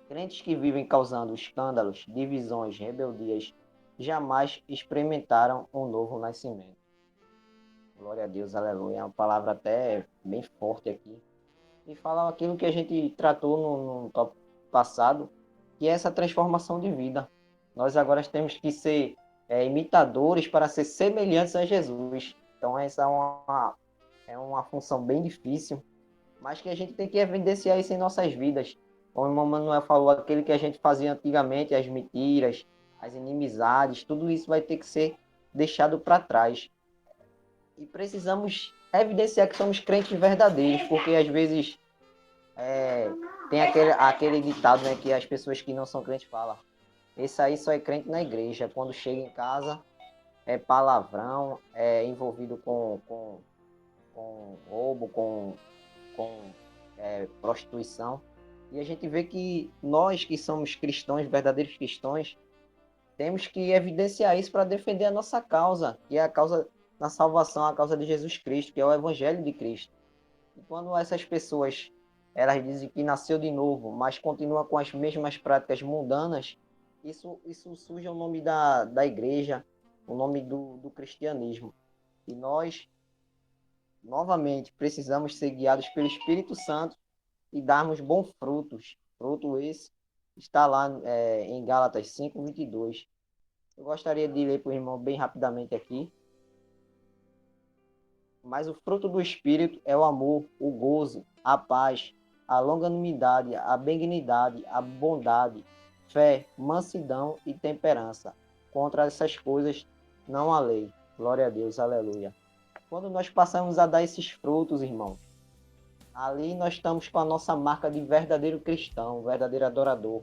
Crentes que vivem causando escândalos, divisões, rebeldias, jamais experimentaram um novo nascimento. Glória a Deus, aleluia. É uma palavra até bem forte aqui. E fala aquilo que a gente tratou no tópico passado, que é essa transformação de vida. Nós agora temos que ser imitadores para ser semelhantes a Jesus. Então essa é uma função bem difícil, mas que a gente tem que evidenciar isso em nossas vidas. Como o irmão Manuel falou, aquele que a gente fazia antigamente, as mentiras, as inimizades, tudo isso vai ter que ser deixado para trás. E precisamos evidenciar que somos crentes verdadeiros, porque às vezes tem aquele ditado, né, que as pessoas que não são crentes falam: esse aí só é crente na igreja, quando chega em casa é palavrão, é envolvido com roubo, com prostituição. E a gente vê que nós que somos cristãos, verdadeiros cristãos, temos que evidenciar isso para defender a nossa causa, que é a causa da salvação, a causa de Jesus Cristo, que é o Evangelho de Cristo. E quando essas pessoas elas dizem que nasceu de novo, mas continua com as mesmas práticas mundanas, isso suja o nome da igreja, o nome do cristianismo. E nós, novamente, precisamos ser guiados pelo Espírito Santo e darmos bons frutos. Fruto esse está lá em Gálatas 5:22. Eu gostaria de ler para o irmão bem rapidamente aqui. Mas o fruto do Espírito é o amor, o gozo, a paz, a longanimidade, a benignidade, a bondade, fé, mansidão e temperança. Contra essas coisas não há lei. Glória a Deus, aleluia. Quando nós passamos a dar esses frutos, irmãos, ali nós estamos com a nossa marca de verdadeiro cristão, verdadeiro adorador.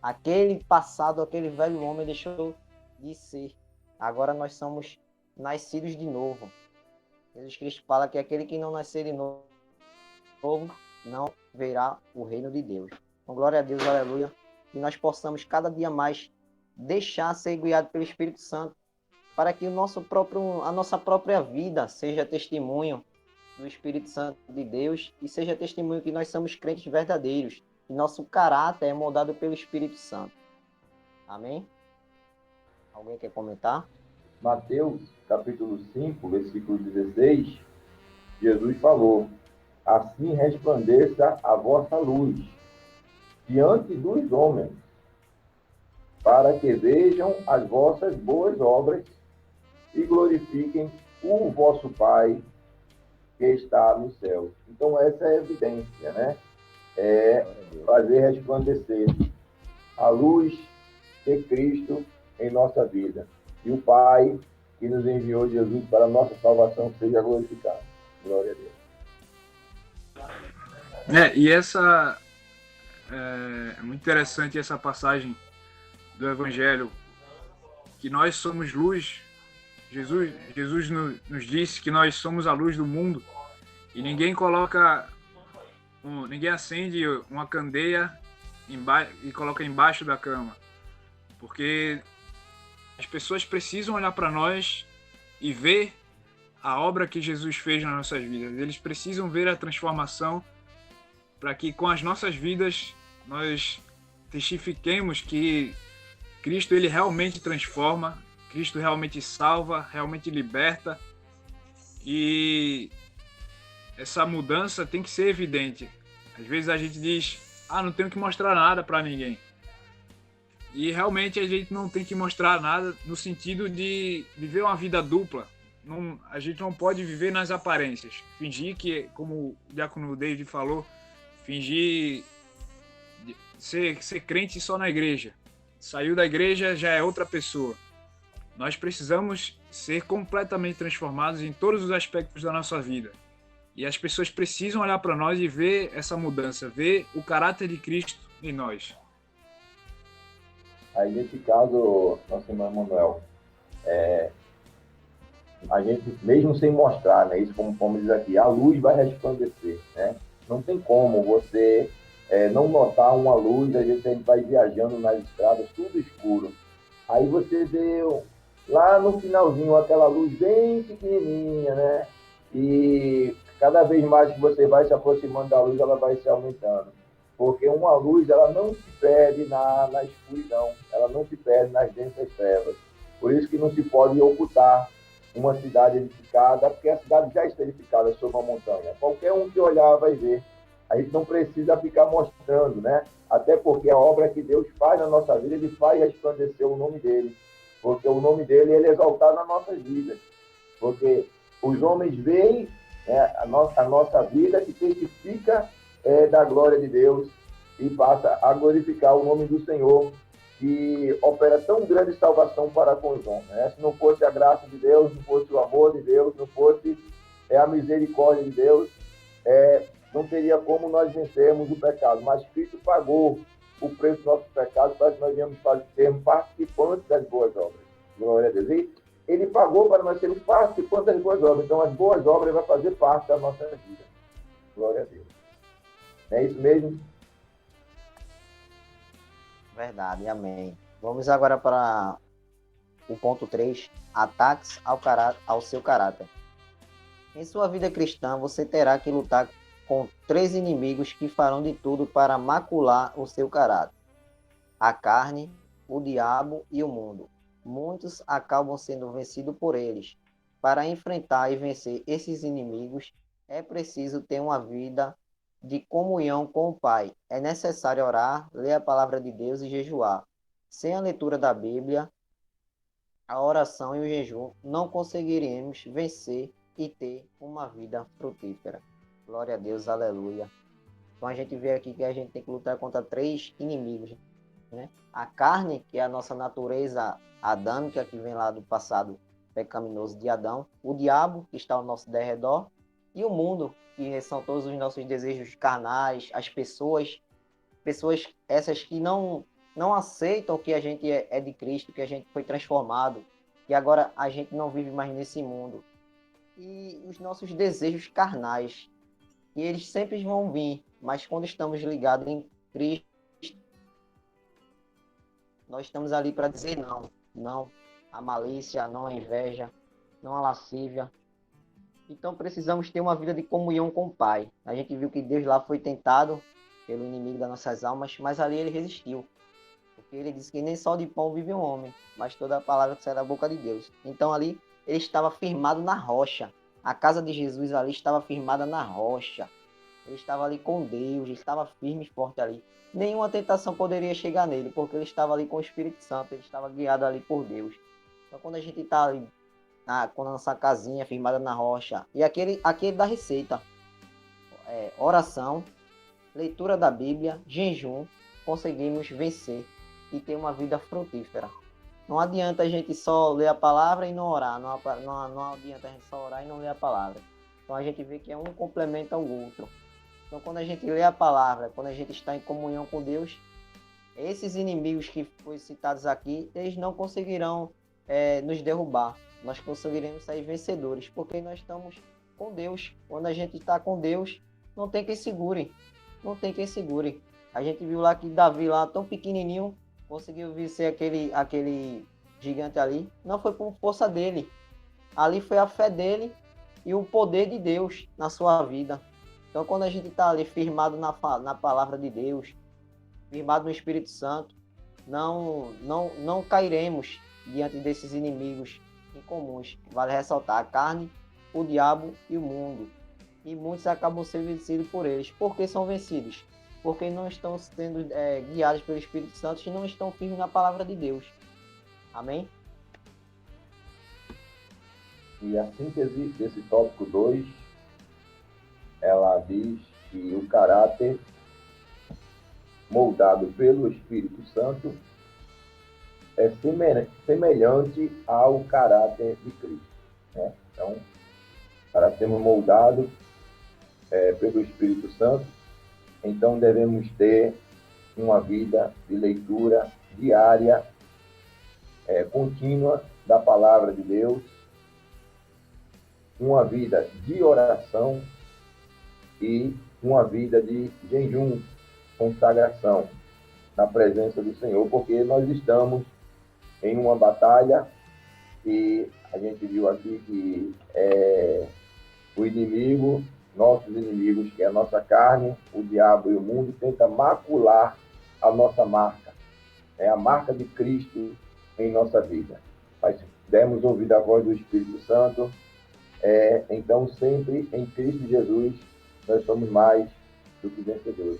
Aquele passado, aquele velho homem deixou de ser. Agora nós somos nascidos de novo. Jesus Cristo fala que aquele que não nascer de novo não verá o reino de Deus. Então, glória a Deus, aleluia. Que nós possamos cada dia mais deixar ser guiado pelo Espírito Santo, para que a nossa própria vida seja testemunho do Espírito Santo de Deus e seja testemunho que nós somos crentes verdadeiros, e nosso caráter é moldado pelo Espírito Santo. Amém? Alguém quer comentar? Mateus, capítulo 5, versículo 16, Jesus falou: assim resplandeça a vossa luz diante dos homens, para que vejam as vossas boas obras e glorifiquem o vosso Pai que está no céu. Então, essa é a evidência, né? É fazer resplandecer a luz de Cristo em nossa vida. E o Pai que nos enviou Jesus para a nossa salvação seja glorificado. Glória a Deus. E essa é muito interessante, essa passagem do Evangelho, que nós somos luz. Jesus nos disse que nós somos a luz do mundo, e ninguém acende uma candeia e coloca embaixo da cama, porque as pessoas precisam olhar para nós e ver a obra que Jesus fez nas nossas vidas. Eles precisam ver a transformação, para que com as nossas vidas nós testifiquemos que Cristo ele realmente transforma, Cristo realmente salva, realmente liberta, e essa mudança tem que ser evidente. Às vezes a gente diz, não tenho que mostrar nada para ninguém. E realmente a gente não tem que mostrar nada no sentido de viver uma vida dupla. A gente não pode viver nas aparências. Fingir que, como o diácono David falou, fingir ser crente só na igreja. Saiu da igreja, já é outra pessoa. Nós precisamos ser completamente transformados em todos os aspectos da nossa vida. E as pessoas precisam olhar para nós e ver essa mudança, ver o caráter de Cristo em nós. Aí, nesse caso, nosso irmão Manuel, a gente, mesmo sem mostrar, né, isso como diz aqui, a luz vai resplandecer, né? Não tem como você não notar uma luz, às vezes a gente vai viajando nas estradas, tudo escuro. Aí você vê lá no finalzinho aquela luz bem pequenininha, né? E cada vez mais que você vai se aproximando da luz, ela vai se aumentando. Porque uma luz, ela não se perde na escuridão, ela não se perde nas densas trevas. Por isso que não se pode ocultar uma cidade edificada, porque a cidade já está edificada sobre uma montanha. Qualquer um que olhar vai ver. A gente não precisa ficar mostrando, né? Até porque a obra que Deus faz na nossa vida, Ele faz resplandecer o nome dEle. Porque o nome dEle, Ele é exaltado nas nossas vidas. Porque os homens veem a nossa vida que testifica da glória de Deus e passa a glorificar o nome do Senhor, que opera tão grande salvação para com os homens. Né? Se não fosse a graça de Deus, não fosse o amor de Deus, não fosse a misericórdia de Deus, não teria como nós vencermos o pecado. Mas Cristo pagou o preço dos nossos pecados para que nós venhamos sermos participantes das boas obras. Glória a Deus. E Ele pagou para nós sermos participantes das boas obras. Então, as boas obras vão fazer parte da nossa vida. Glória a Deus. É isso mesmo? Verdade, amém. Vamos agora para o ponto 3, ataques ao seu caráter. Em sua vida cristã, você terá que lutar com 3 inimigos que farão de tudo para macular o seu caráter: a carne, o diabo e o mundo. Muitos acabam sendo vencidos por eles. Para enfrentar e vencer esses inimigos, é preciso ter uma vida de comunhão com o Pai. É necessário orar, ler a palavra de Deus e jejuar. Sem a leitura da Bíblia, a oração e o jejum, não conseguiremos vencer e ter uma vida frutífera. Glória a Deus, aleluia. Então a gente vê aqui que a gente tem que lutar contra 3 inimigos, né? A carne, que é a nossa natureza adâmica, que vem lá do passado pecaminoso de Adão. O diabo, que está ao nosso derredor. E o mundo, que são todos os nossos desejos carnais, as pessoas essas que não aceitam que a gente é de Cristo, que a gente foi transformado, que agora a gente não vive mais nesse mundo. E os nossos desejos carnais, e eles sempre vão vir, mas quando estamos ligados em Cristo, nós estamos ali para dizer não à malícia, não à inveja, não à lascívia. Então precisamos ter uma vida de comunhão com o Pai. A gente viu que Deus lá foi tentado pelo inimigo das nossas almas, mas ali ele resistiu. Porque ele disse que nem só de pão vive um homem, mas toda a palavra que sai da boca de Deus. Então ali ele estava firmado na rocha. A casa de Jesus ali estava firmada na rocha. Ele estava ali com Deus, ele estava firme e forte ali. Nenhuma tentação poderia chegar nele, porque ele estava ali com o Espírito Santo, ele estava guiado ali por Deus. Então quando a gente está ali com a nossa casinha firmada na rocha, e aquele da receita, oração, leitura da Bíblia, jejum, conseguimos vencer e ter uma vida frutífera. Não adianta a gente só ler a palavra e não orar, não adianta a gente só orar e não ler a palavra. Então a gente vê que um complementa o outro. Então quando a gente lê a palavra, quando a gente está em comunhão com Deus, esses inimigos que foram citados aqui, eles não conseguirão nos derrubar. Nós conseguiremos sair vencedores, porque nós estamos com Deus. Quando a gente está com Deus, não tem quem segure. Não tem quem segure. A gente viu lá que Davi, lá tão pequenininho, conseguiu vencer aquele gigante ali. Não foi por força dele. Ali foi a fé dele e o poder de Deus na sua vida. Então, quando a gente está ali firmado na palavra de Deus, firmado no Espírito Santo, não cairemos diante desses inimigos incomuns. Vale ressaltar a carne, o diabo e o mundo. e muitos acabam sendo vencidos por eles. Por que são vencidos? Porque não estão sendo guiados pelo Espírito Santo e não estão firmes na palavra de Deus. Amém? E a síntese desse tópico 2, ela diz que o caráter moldado pelo Espírito Santo é semelhante ao caráter de Cristo, né? Então, para sermos moldados pelo Espírito Santo, então devemos ter uma vida de leitura diária, contínua da palavra de Deus, uma vida de oração e uma vida de jejum, consagração na presença do Senhor, porque nós estamos em uma batalha e a gente viu aqui que o inimigo, nossos inimigos, que é a nossa carne, o diabo e o mundo, tenta macular a nossa marca, a marca de Cristo em nossa vida. Mas demos ouvido à voz do Espírito Santo, então sempre em Cristo Jesus nós somos mais do que vencedores.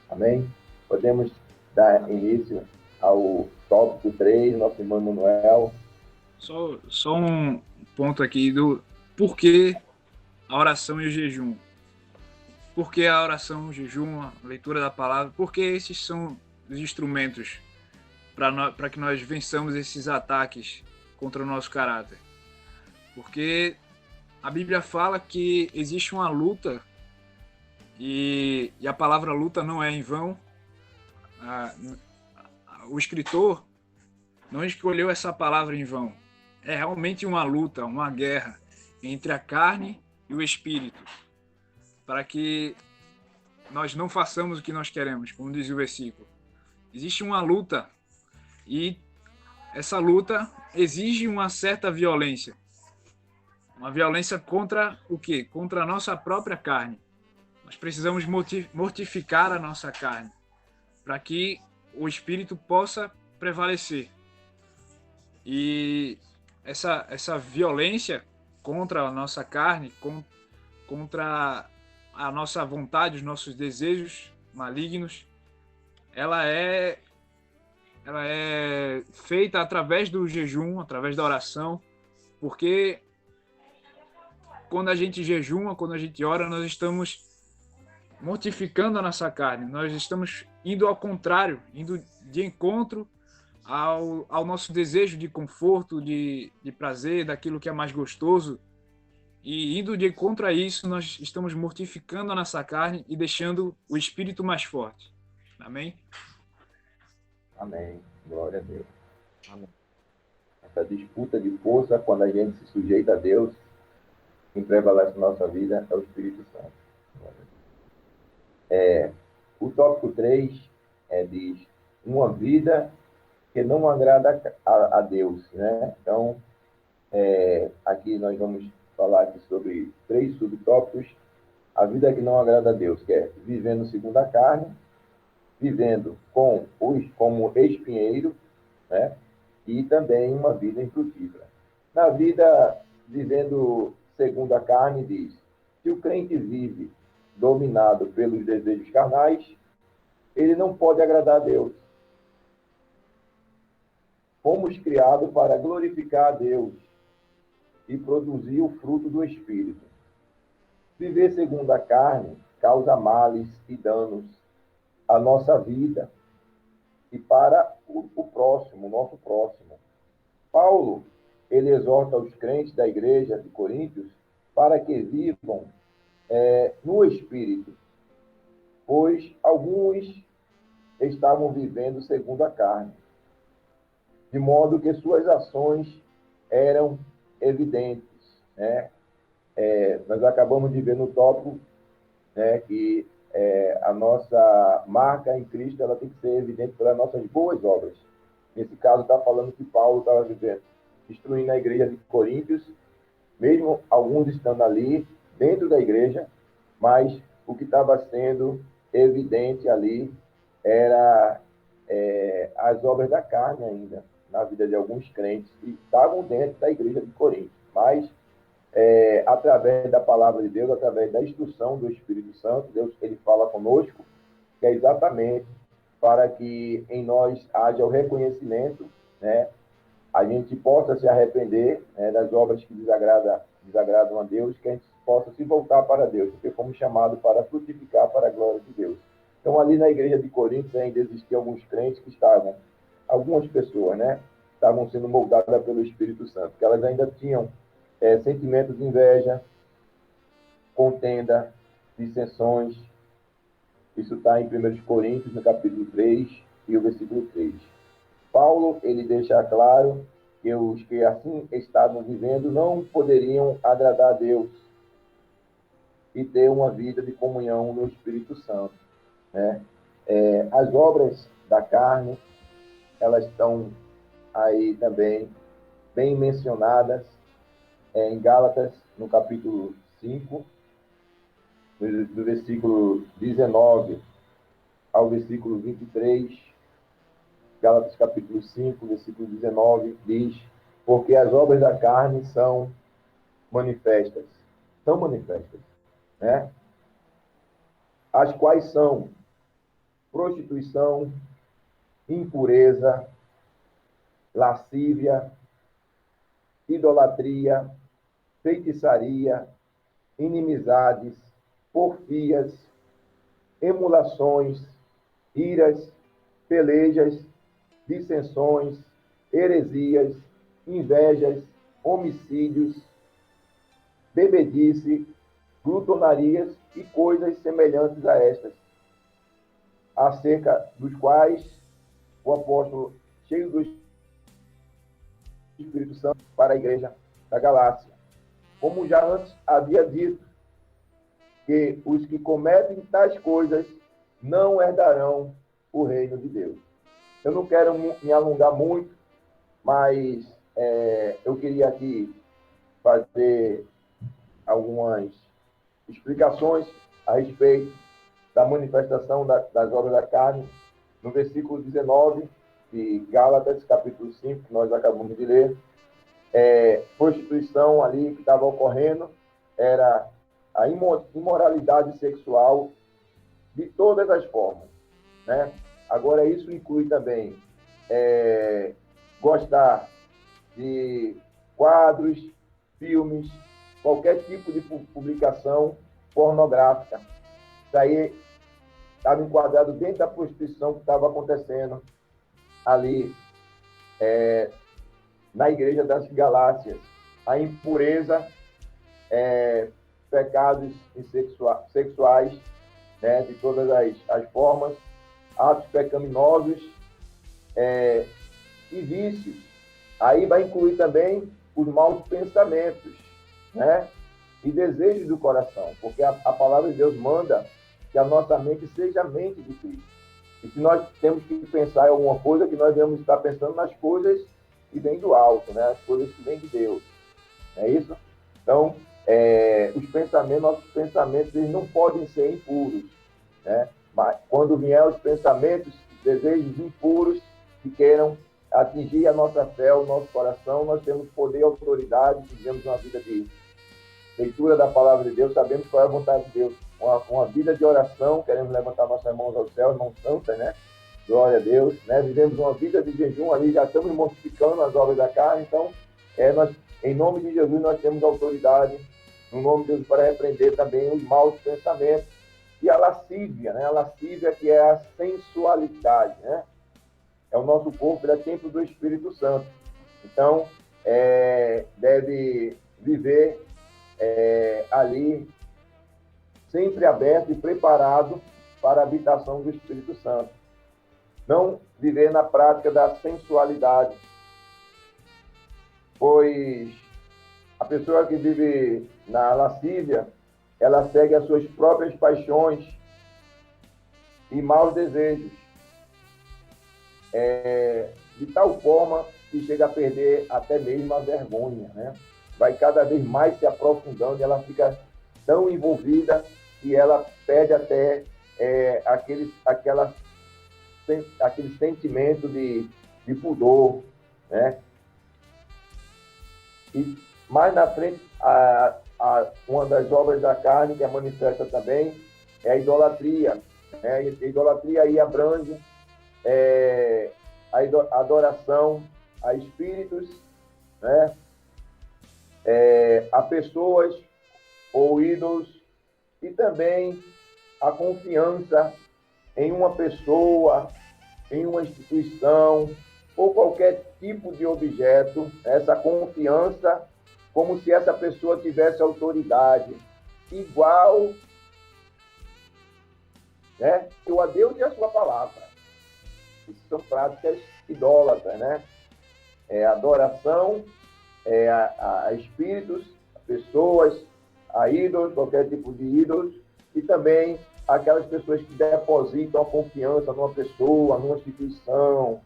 Amém? Podemos dar início ao tópico 3, nosso irmão Manuel. Só um ponto aqui do porquê a oração e o jejum. Por que a oração, o jejum, a leitura da palavra? Porque esses são os instrumentos para que nós vençamos esses ataques contra o nosso caráter. Porque a Bíblia fala que existe uma luta e a palavra luta não é em vão. O escritor não escolheu essa palavra em vão. É realmente uma luta, uma guerra entre a carne e o espírito, para que nós não façamos o que nós queremos, como diz o versículo. Existe uma luta e essa luta exige uma certa violência. Uma violência contra o quê? Contra a nossa própria carne. Nós precisamos mortificar a nossa carne para que o espírito possa prevalecer. E essa violência contra a nossa carne, contra a nossa vontade, os nossos desejos malignos, ela é feita através do jejum, através da oração, porque quando a gente jejuma, quando a gente ora, nós estamos mortificando a nossa carne, nós estamos indo ao contrário, indo de encontro ao nosso desejo de conforto, de prazer, daquilo que é mais gostoso. E indo de encontro a isso, nós estamos mortificando a nossa carne e deixando o espírito mais forte. Amém? Amém. Glória a Deus. Amém. Essa disputa de força, quando a gente se sujeita a Deus, quem prevalece na nossa vida é o Espírito Santo. O tópico 3 diz uma vida que não agrada a Deus, né? Então, aqui nós vamos falar aqui sobre 3 subtópicos. A vida que não agrada a Deus, que é vivendo segundo a carne, vivendo como espinheiro, né? E também uma vida infrutífera. Na vida vivendo segundo a carne, diz: se o crente vive dominado pelos desejos carnais, ele não pode agradar a Deus. Fomos criados para glorificar a Deus e produzir o fruto do Espírito. Viver segundo a carne causa males e danos à nossa vida e para o próximo, o nosso próximo. Paulo, ele exorta os crentes da igreja de Coríntios para que vivam no Espírito, pois alguns estavam vivendo segundo a carne, de modo que suas ações eram evidentes, né? Nós acabamos de ver no tópico, né, que a nossa marca em Cristo ela tem que ser evidente pelas nossas boas obras. Nesse caso, está falando que Paulo estava vivendo, instruindo a igreja de Coríntios, mesmo alguns estando ali, dentro da igreja, mas o que estava sendo evidente ali era as obras da carne ainda, na vida de alguns crentes que estavam dentro da igreja de Corinto. Mas através da palavra de Deus, através da instrução do Espírito Santo, Deus ele fala conosco, que é exatamente para que em nós haja o reconhecimento, né? A gente possa se arrepender, né, das obras que desagradam a Deus, que a gente possa se voltar para Deus, porque fomos chamados para frutificar para a glória de Deus. Então, ali na igreja de Coríntios ainda existiam alguns crentes que estavam, algumas pessoas, né, estavam sendo moldadas pelo Espírito Santo, que elas ainda tinham sentimentos de inveja, contenda, dissensões. Isso está em 1 Coríntios, no capítulo 3 e o versículo 3. Paulo, ele deixa claro que os que assim estavam vivendo não poderiam agradar a Deus e ter uma vida de comunhão no Espírito Santo, né? As obras da carne, elas estão aí também bem mencionadas em Gálatas, no capítulo 5, do versículo 19 ao versículo 23. Gálatas capítulo 5, versículo 19, diz: porque as obras da carne são manifestas, né? As quais são prostituição, impureza, lascívia, idolatria, feitiçaria, inimizades, porfias, emulações, iras, pelejas, dissensões, heresias, invejas, homicídios, bebedice, glutonarias e coisas semelhantes a estas, acerca dos quais o apóstolo, cheio do Espírito Santo, para a igreja da Galácia, como já antes havia dito, que os que cometem tais coisas não herdarão o reino de Deus. Eu não quero me alongar muito, mas eu queria aqui fazer algumas explicações a respeito da manifestação das obras da carne, no versículo 19 de Gálatas, capítulo 5, que nós acabamos de ler. Prostituição ali que estava ocorrendo era a imoralidade sexual de todas as formas, né? Agora, isso inclui também gostar de quadros, filmes, qualquer tipo de publicação pornográfica. Isso aí estava enquadrado dentro da prostituição que estava acontecendo ali na igreja das Galácias. A impureza, pecados sexuais, né, de todas as formas, atos pecaminosos e vícios. Aí vai incluir também os maus pensamentos, né, e desejos do coração, porque a palavra de Deus manda que a nossa mente seja a mente de Cristo. E se nós temos que pensar em alguma coisa, que nós devemos estar pensando nas coisas que vêm do alto, né, as coisas que vêm de Deus. É isso? Então, nossos pensamentos, eles não podem ser impuros, né? Mas quando vier os pensamentos, desejos impuros que queiram atingir a nossa fé, o nosso coração, nós temos poder e autoridade, vivemos uma vida de leitura da palavra de Deus, sabemos qual é a vontade de Deus, uma vida de oração, queremos levantar nossas mãos ao céu, mãos santas, né? Glória a Deus, né? Vivemos uma vida de jejum ali, já estamos mortificando as obras da carne, então, nós, em nome de Jesus, nós temos autoridade, no nome de Deus, para repreender também os maus pensamentos. E a lascívia, né? A lascívia que é a sensualidade, né? É o nosso corpo, ele é templo do Espírito Santo. Então, deve viver ali, sempre aberto e preparado para a habitação do Espírito Santo. Não viver na prática da sensualidade, pois a pessoa que vive na lascívia, ela segue as suas próprias paixões e maus desejos, de tal forma que chega a perder até mesmo a vergonha, né? Vai cada vez mais se aprofundando e ela fica tão envolvida que ela perde até aquele sentimento de pudor, né? E mais na frente uma das obras da carne que é manifesta também é a idolatria. Né? A idolatria aí abrange a adoração a espíritos, né? A pessoas ou ídolos, e também a confiança em uma pessoa, em uma instituição, ou qualquer tipo de objeto, essa confiança, como se essa pessoa tivesse autoridade igual, né, a Deus e a sua palavra. Isso são práticas idólatras, né? Adoração a espíritos, a pessoas, a ídolos, qualquer tipo de ídolos, e também aquelas pessoas que depositam a confiança numa pessoa, numa instituição,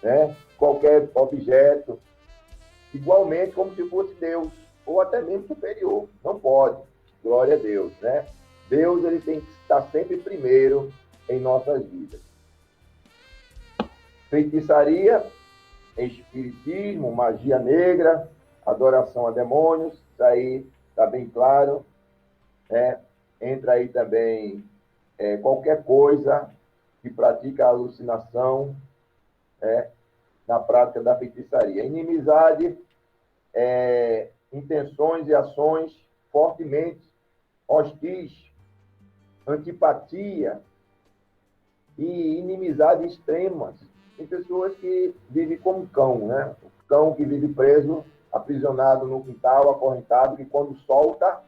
né? Qualquer objeto, igualmente como se fosse Deus, ou até mesmo superior. Não pode. Glória a Deus, né? Deus, ele tem que estar sempre primeiro em nossas vidas. Feitiçaria, espiritismo, magia negra, adoração a demônios, isso aí está bem claro. Né? Entra aí também qualquer coisa que pratica alucinação, né? Na prática da feitiçaria. Inimizade, intenções e ações fortemente hostis, antipatia e inimizade extremas. Tem pessoas que vivem como cão, né? O cão que vive preso, aprisionado no quintal, acorrentado, que quando solta,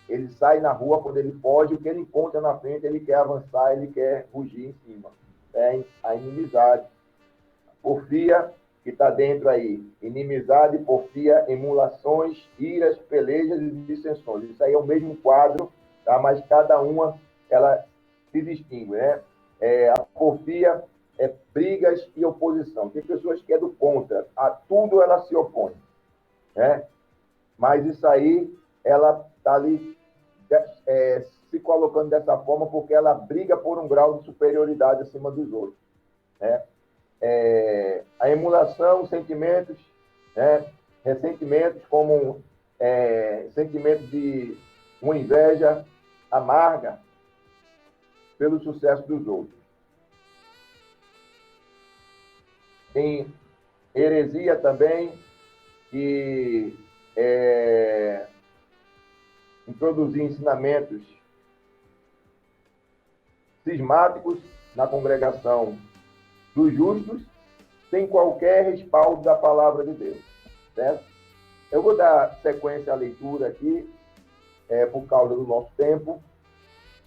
ele sai na rua, quando ele foge, o que ele encontra na frente, ele quer avançar, ele quer fugir em cima. É a inimizade. Porfia, que está dentro aí. Inimizade, porfia, emulações, iras, pelejas e dissensões. Isso aí é o mesmo quadro, tá? Mas cada uma, ela se distingue, né? A porfia é brigas e oposição. Tem pessoas que é do contra. A tudo ela se opõe, né? Mas isso aí, ela está ali se colocando dessa forma porque ela briga por um grau de superioridade acima dos outros, né? A emulação, sentimentos, né? Ressentimentos como sentimento de uma inveja amarga pelo sucesso dos outros. Tem heresia também, que introduzir ensinamentos cismáticos na congregação dos justos, sem qualquer respaldo da palavra de Deus. Certo? Eu vou dar sequência à leitura aqui, por causa do nosso tempo.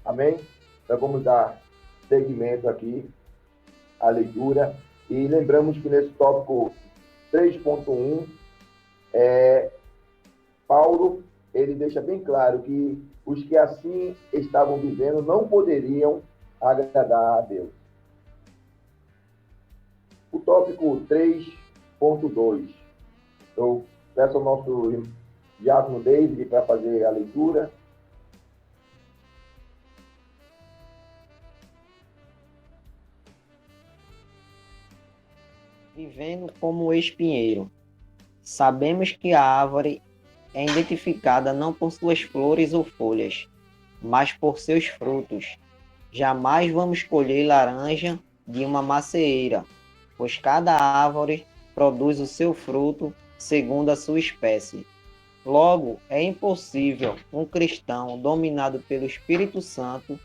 Amém? Então, vamos dar seguimento aqui à leitura. E lembramos que nesse tópico 3.1, Paulo, ele deixa bem claro que os que assim estavam vivendo não poderiam agradar a Deus. O tópico 3.2. Eu peço ao nosso diácono David para fazer a leitura. Vivendo como o espinheiro. Sabemos que a árvore é identificada não por suas flores ou folhas, mas por seus frutos. Jamais vamos colher laranja de uma macieira, pois cada árvore produz o seu fruto segundo a sua espécie. Logo, é impossível um cristão dominado pelo Espírito Santo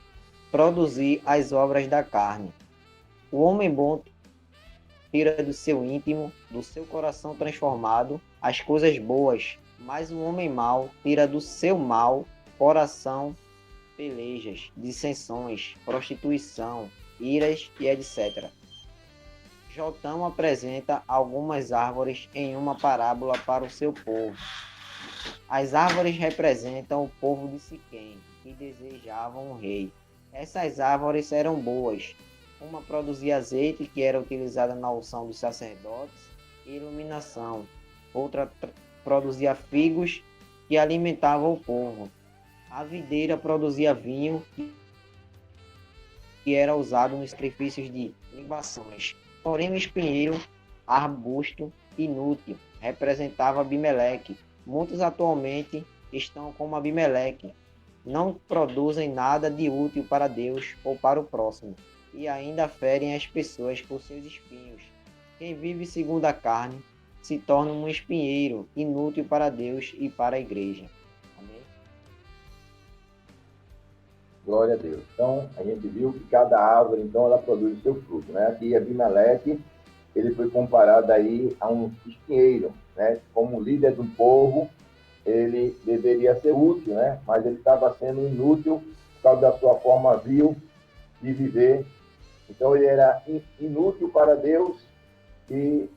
produzir as obras da carne. O homem bom tira do seu íntimo, do seu coração transformado, as coisas boas, mas o homem mau tira do seu mau coração pelejas, dissensões, prostituição, iras e etc. Jotão apresenta algumas árvores em uma parábola para o seu povo. As árvores representam o povo de Siquém, que desejavam um rei. Essas árvores eram boas. Uma produzia azeite, que era utilizada na unção dos sacerdotes, e iluminação. Outra produzia figos, que alimentavam o povo. A videira produzia vinho, que era usado nos sacrifícios de libações. Porém, o espinheiro, arbusto inútil, representava Abimeleque, Muitos atualmente estão como Abimeleque, não produzem nada de útil para Deus ou para o próximo, e ainda ferem as pessoas com seus espinhos. Quem vive segundo a carne se torna um espinheiro, inútil para Deus e para a igreja. Amém? Glória a Deus. Então, a gente viu que cada árvore, então, ela produz o seu fruto, né? Aqui, Abimeleque, ele foi comparado aí a um espinheiro, né? Como líder do povo, ele deveria ser útil, né? Mas ele estava sendo inútil por causa da sua forma vil de viver. Então, ele era inútil para Deus e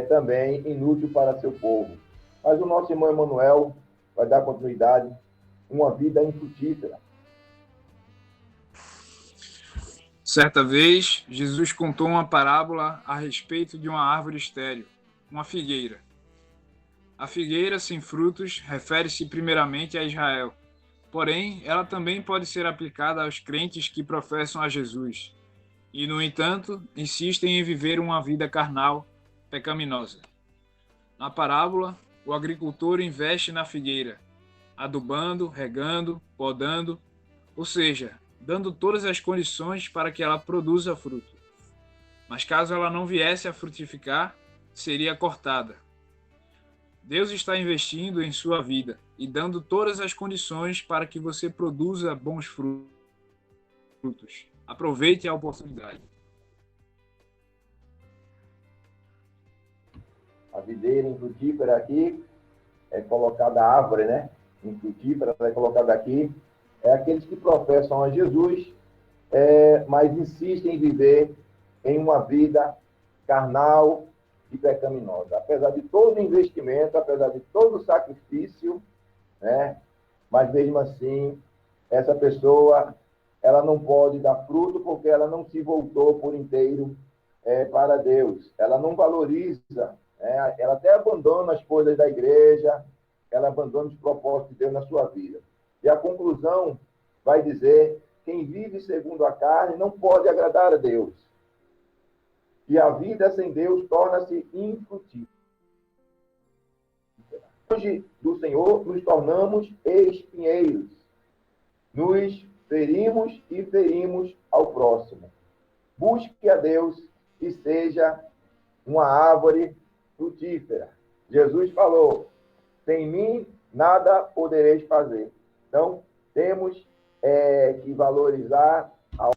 também inútil para seu povo. Mas o nosso irmão Emanuel vai dar continuidade, uma vida infrutífera. Certa vez, Jesus contou uma parábola a respeito de uma árvore estéril, uma figueira. A figueira sem frutos refere-se primeiramente a Israel, porém, ela também pode ser aplicada aos crentes que professam a Jesus e, no entanto, insistem em viver uma vida carnal, pecaminosa. Na parábola, o agricultor investe na figueira, adubando, regando, podando, ou seja, dando todas as condições para que ela produza fruto. Mas caso ela não viesse a frutificar, seria cortada. Deus está investindo em sua vida e dando todas as condições para que você produza bons frutos. Aproveite a oportunidade. A videira infrutífera aqui é colocada a árvore, né? Infrutífera é colocada aqui. É aqueles que professam a Jesus, mas insistem em viver em uma vida carnal e pecaminosa. Apesar de todo o investimento, apesar de todo o sacrifício, né? Mas mesmo assim, essa pessoa, ela não pode dar fruto porque ela não se voltou por inteiro para Deus. Ela não valoriza, ela até abandona as coisas da igreja, ela abandona os propósitos de Deus na sua vida. E a conclusão vai dizer: quem vive segundo a carne não pode agradar a Deus. E a vida sem Deus torna-se infrutífera. Hoje, do Senhor, nos tornamos espinheiros. Nos ferimos e ferimos ao próximo. Busque a Deus e seja uma árvore frutífera. Jesus falou: sem mim nada podereis fazer. Então, temos que valorizar a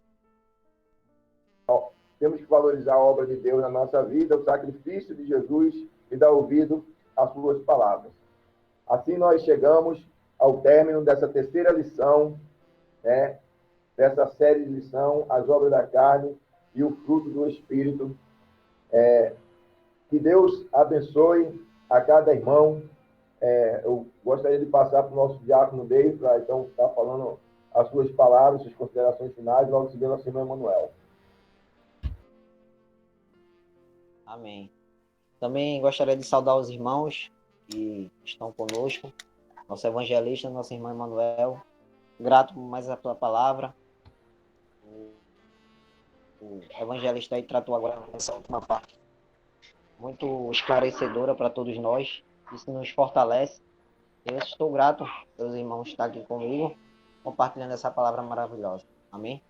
obra de Deus na nossa vida, o sacrifício de Jesus e dar ouvido às suas palavras. Assim nós chegamos ao término dessa terceira lição, dessa série de lição, as obras da carne e o fruto do Espírito. Que Deus abençoe a cada irmão. Eu gostaria de passar para o nosso diácono David, para então estar falando as suas palavras, suas considerações finais, logo seguindo a irmã Emanuel. Amém. Também gostaria de saudar os irmãos que estão conosco, nosso evangelista, nosso irmão Emanuel. Grato por mais a tua palavra. O evangelista aí tratou agora nessa última parte muito esclarecedora para todos nós. Isso nos fortalece. Eu estou grato pelos irmãos estar aqui comigo, compartilhando essa palavra maravilhosa. Amém?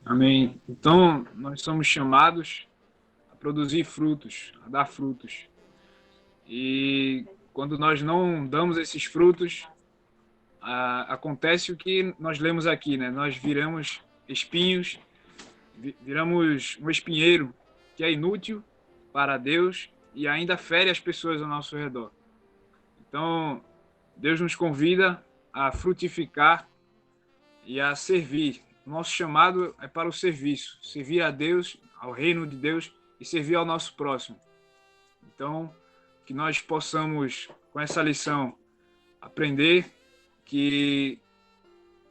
Amém. Então, nós somos chamados a produzir frutos, a dar frutos. E quando nós não damos esses frutos, acontece o que nós lemos aqui, né? Nós viramos espinhos, viramos um espinheiro que é inútil para Deus e ainda fere as pessoas ao nosso redor. Então, Deus nos convida a frutificar e a servir. Nosso chamado é para o serviço, servir a Deus, ao reino de Deus e servir ao nosso próximo. Então, que nós possamos, com essa lição, aprender que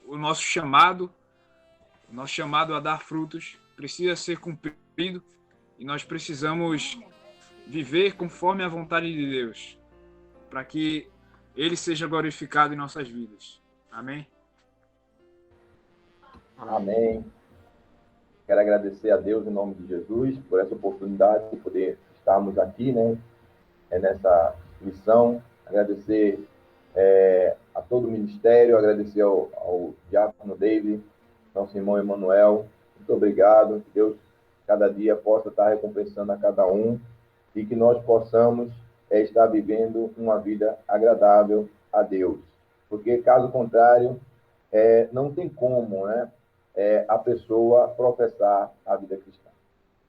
o nosso chamado a dar frutos precisa ser cumprido e nós precisamos viver conforme a vontade de Deus, para que Ele seja glorificado em nossas vidas. Amém? Amém. Quero agradecer a Deus em nome de Jesus por essa oportunidade de poder estar estarmos aqui, né, nessa missão. Agradecer a todo o ministério, agradecer ao diácono David, nosso irmão Emanuel. Muito obrigado. Que Deus, cada dia, possa estar recompensando a cada um e que nós possamos estar vivendo uma vida agradável a Deus. Porque, caso contrário, não tem como, né, a pessoa professar a vida cristã.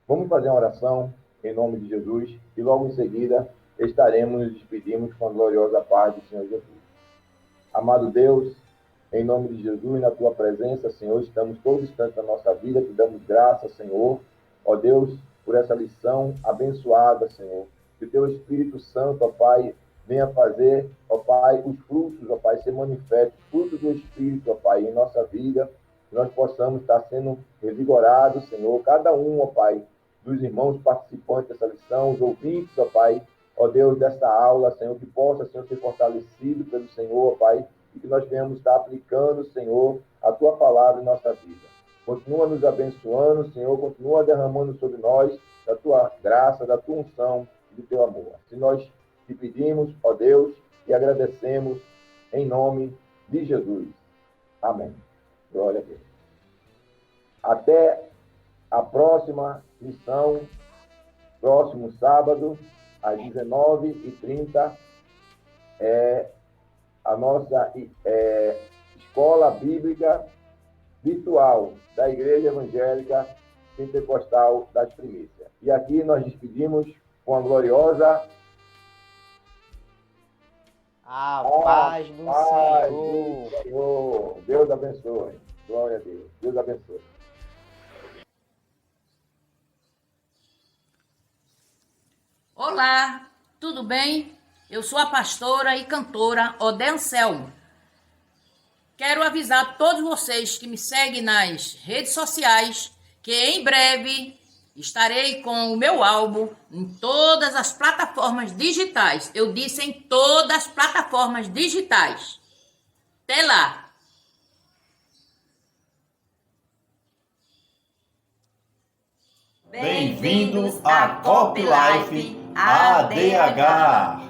Vamos fazer uma oração em nome de Jesus e logo em seguida estaremos nos despedindo com a gloriosa paz do Senhor Jesus. Amado Deus, em nome de Jesus, na tua presença, Senhor, estamos todo instante da nossa vida, te damos graças, Senhor, ó Deus, por essa lição abençoada, Senhor. Que o teu Espírito Santo, ó Pai, venha fazer, ó Pai, os frutos, ó Pai, ser manifestos, frutos do Espírito, ó Pai, em nossa vida, que nós possamos estar sendo revigorados, Senhor, cada um, ó Pai, dos irmãos participantes dessa lição, os ouvintes, ó Pai, ó Deus, desta aula, Senhor, que possa, Senhor, ser fortalecido pelo Senhor, ó Pai, e que nós venhamos estar aplicando, Senhor, a tua palavra em nossa vida. Continua nos abençoando, Senhor, continua derramando sobre nós da tua graça, da tua unção e do teu amor. Se nós te pedimos, ó Deus, e agradecemos em nome de Jesus. Amém. Glória a Deus. Até a próxima lição, próximo sábado, às 19h30, a nossa Escola Bíblica Virtual da Igreja Evangélica Pentecostal das Primícias. E aqui nós despedimos com a gloriosa A paz do Senhor. Senhor. Deus abençoe. Glória a Deus. Deus abençoe. Olá, tudo bem? Eu sou a pastora e cantora Odé Anselmo. Quero avisar todos vocês que me seguem nas redes sociais que em breve estarei com o meu álbum em todas as plataformas digitais. Eu disse em todas as plataformas digitais. Até lá! Bem-vindos à Cop Life ADH.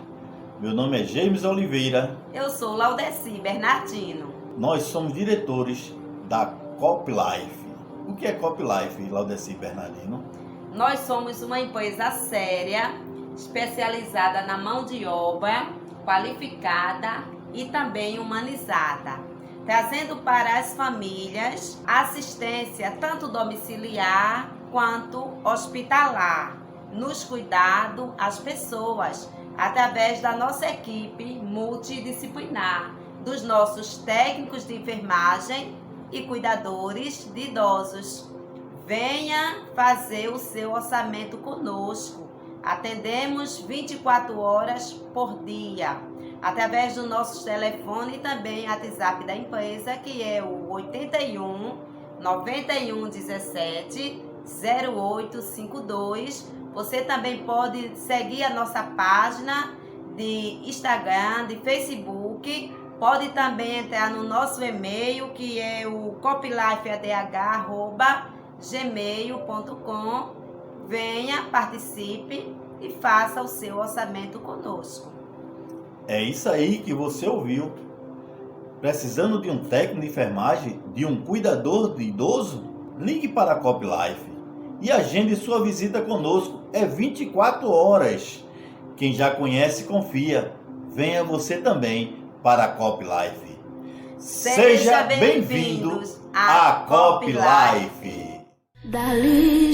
Meu nome é James Oliveira. Eu sou Laudeci Bernardino. Nós somos diretores da Cop Life. O que é Cop Life, Laudeci Bernardino? Nós somos uma empresa séria, especializada na mão de obra, qualificada e também humanizada, trazendo para as famílias assistência tanto domiciliar quanto hospitalar, nos cuidado às pessoas, através da nossa equipe multidisciplinar, dos nossos técnicos de enfermagem e cuidadores de idosos. Venha fazer o seu orçamento conosco. Atendemos 24 horas por dia, através do nosso telefone e também WhatsApp da empresa, que é o 81 91 17 0852. Você também pode seguir a nossa página de Instagram, de Facebook. Pode também entrar no nosso e-mail, que é o coplifeadh@gmail.com. Venha, participe e faça o seu orçamento conosco. É isso aí que você ouviu. Precisando de um técnico de enfermagem, de um cuidador de idoso? Ligue para a Cop Life e agende sua visita conosco. É 24 horas. Quem já conhece, confia. Venha você também para a Cop Life. Seja bem-vindo à Cop Life. Dali,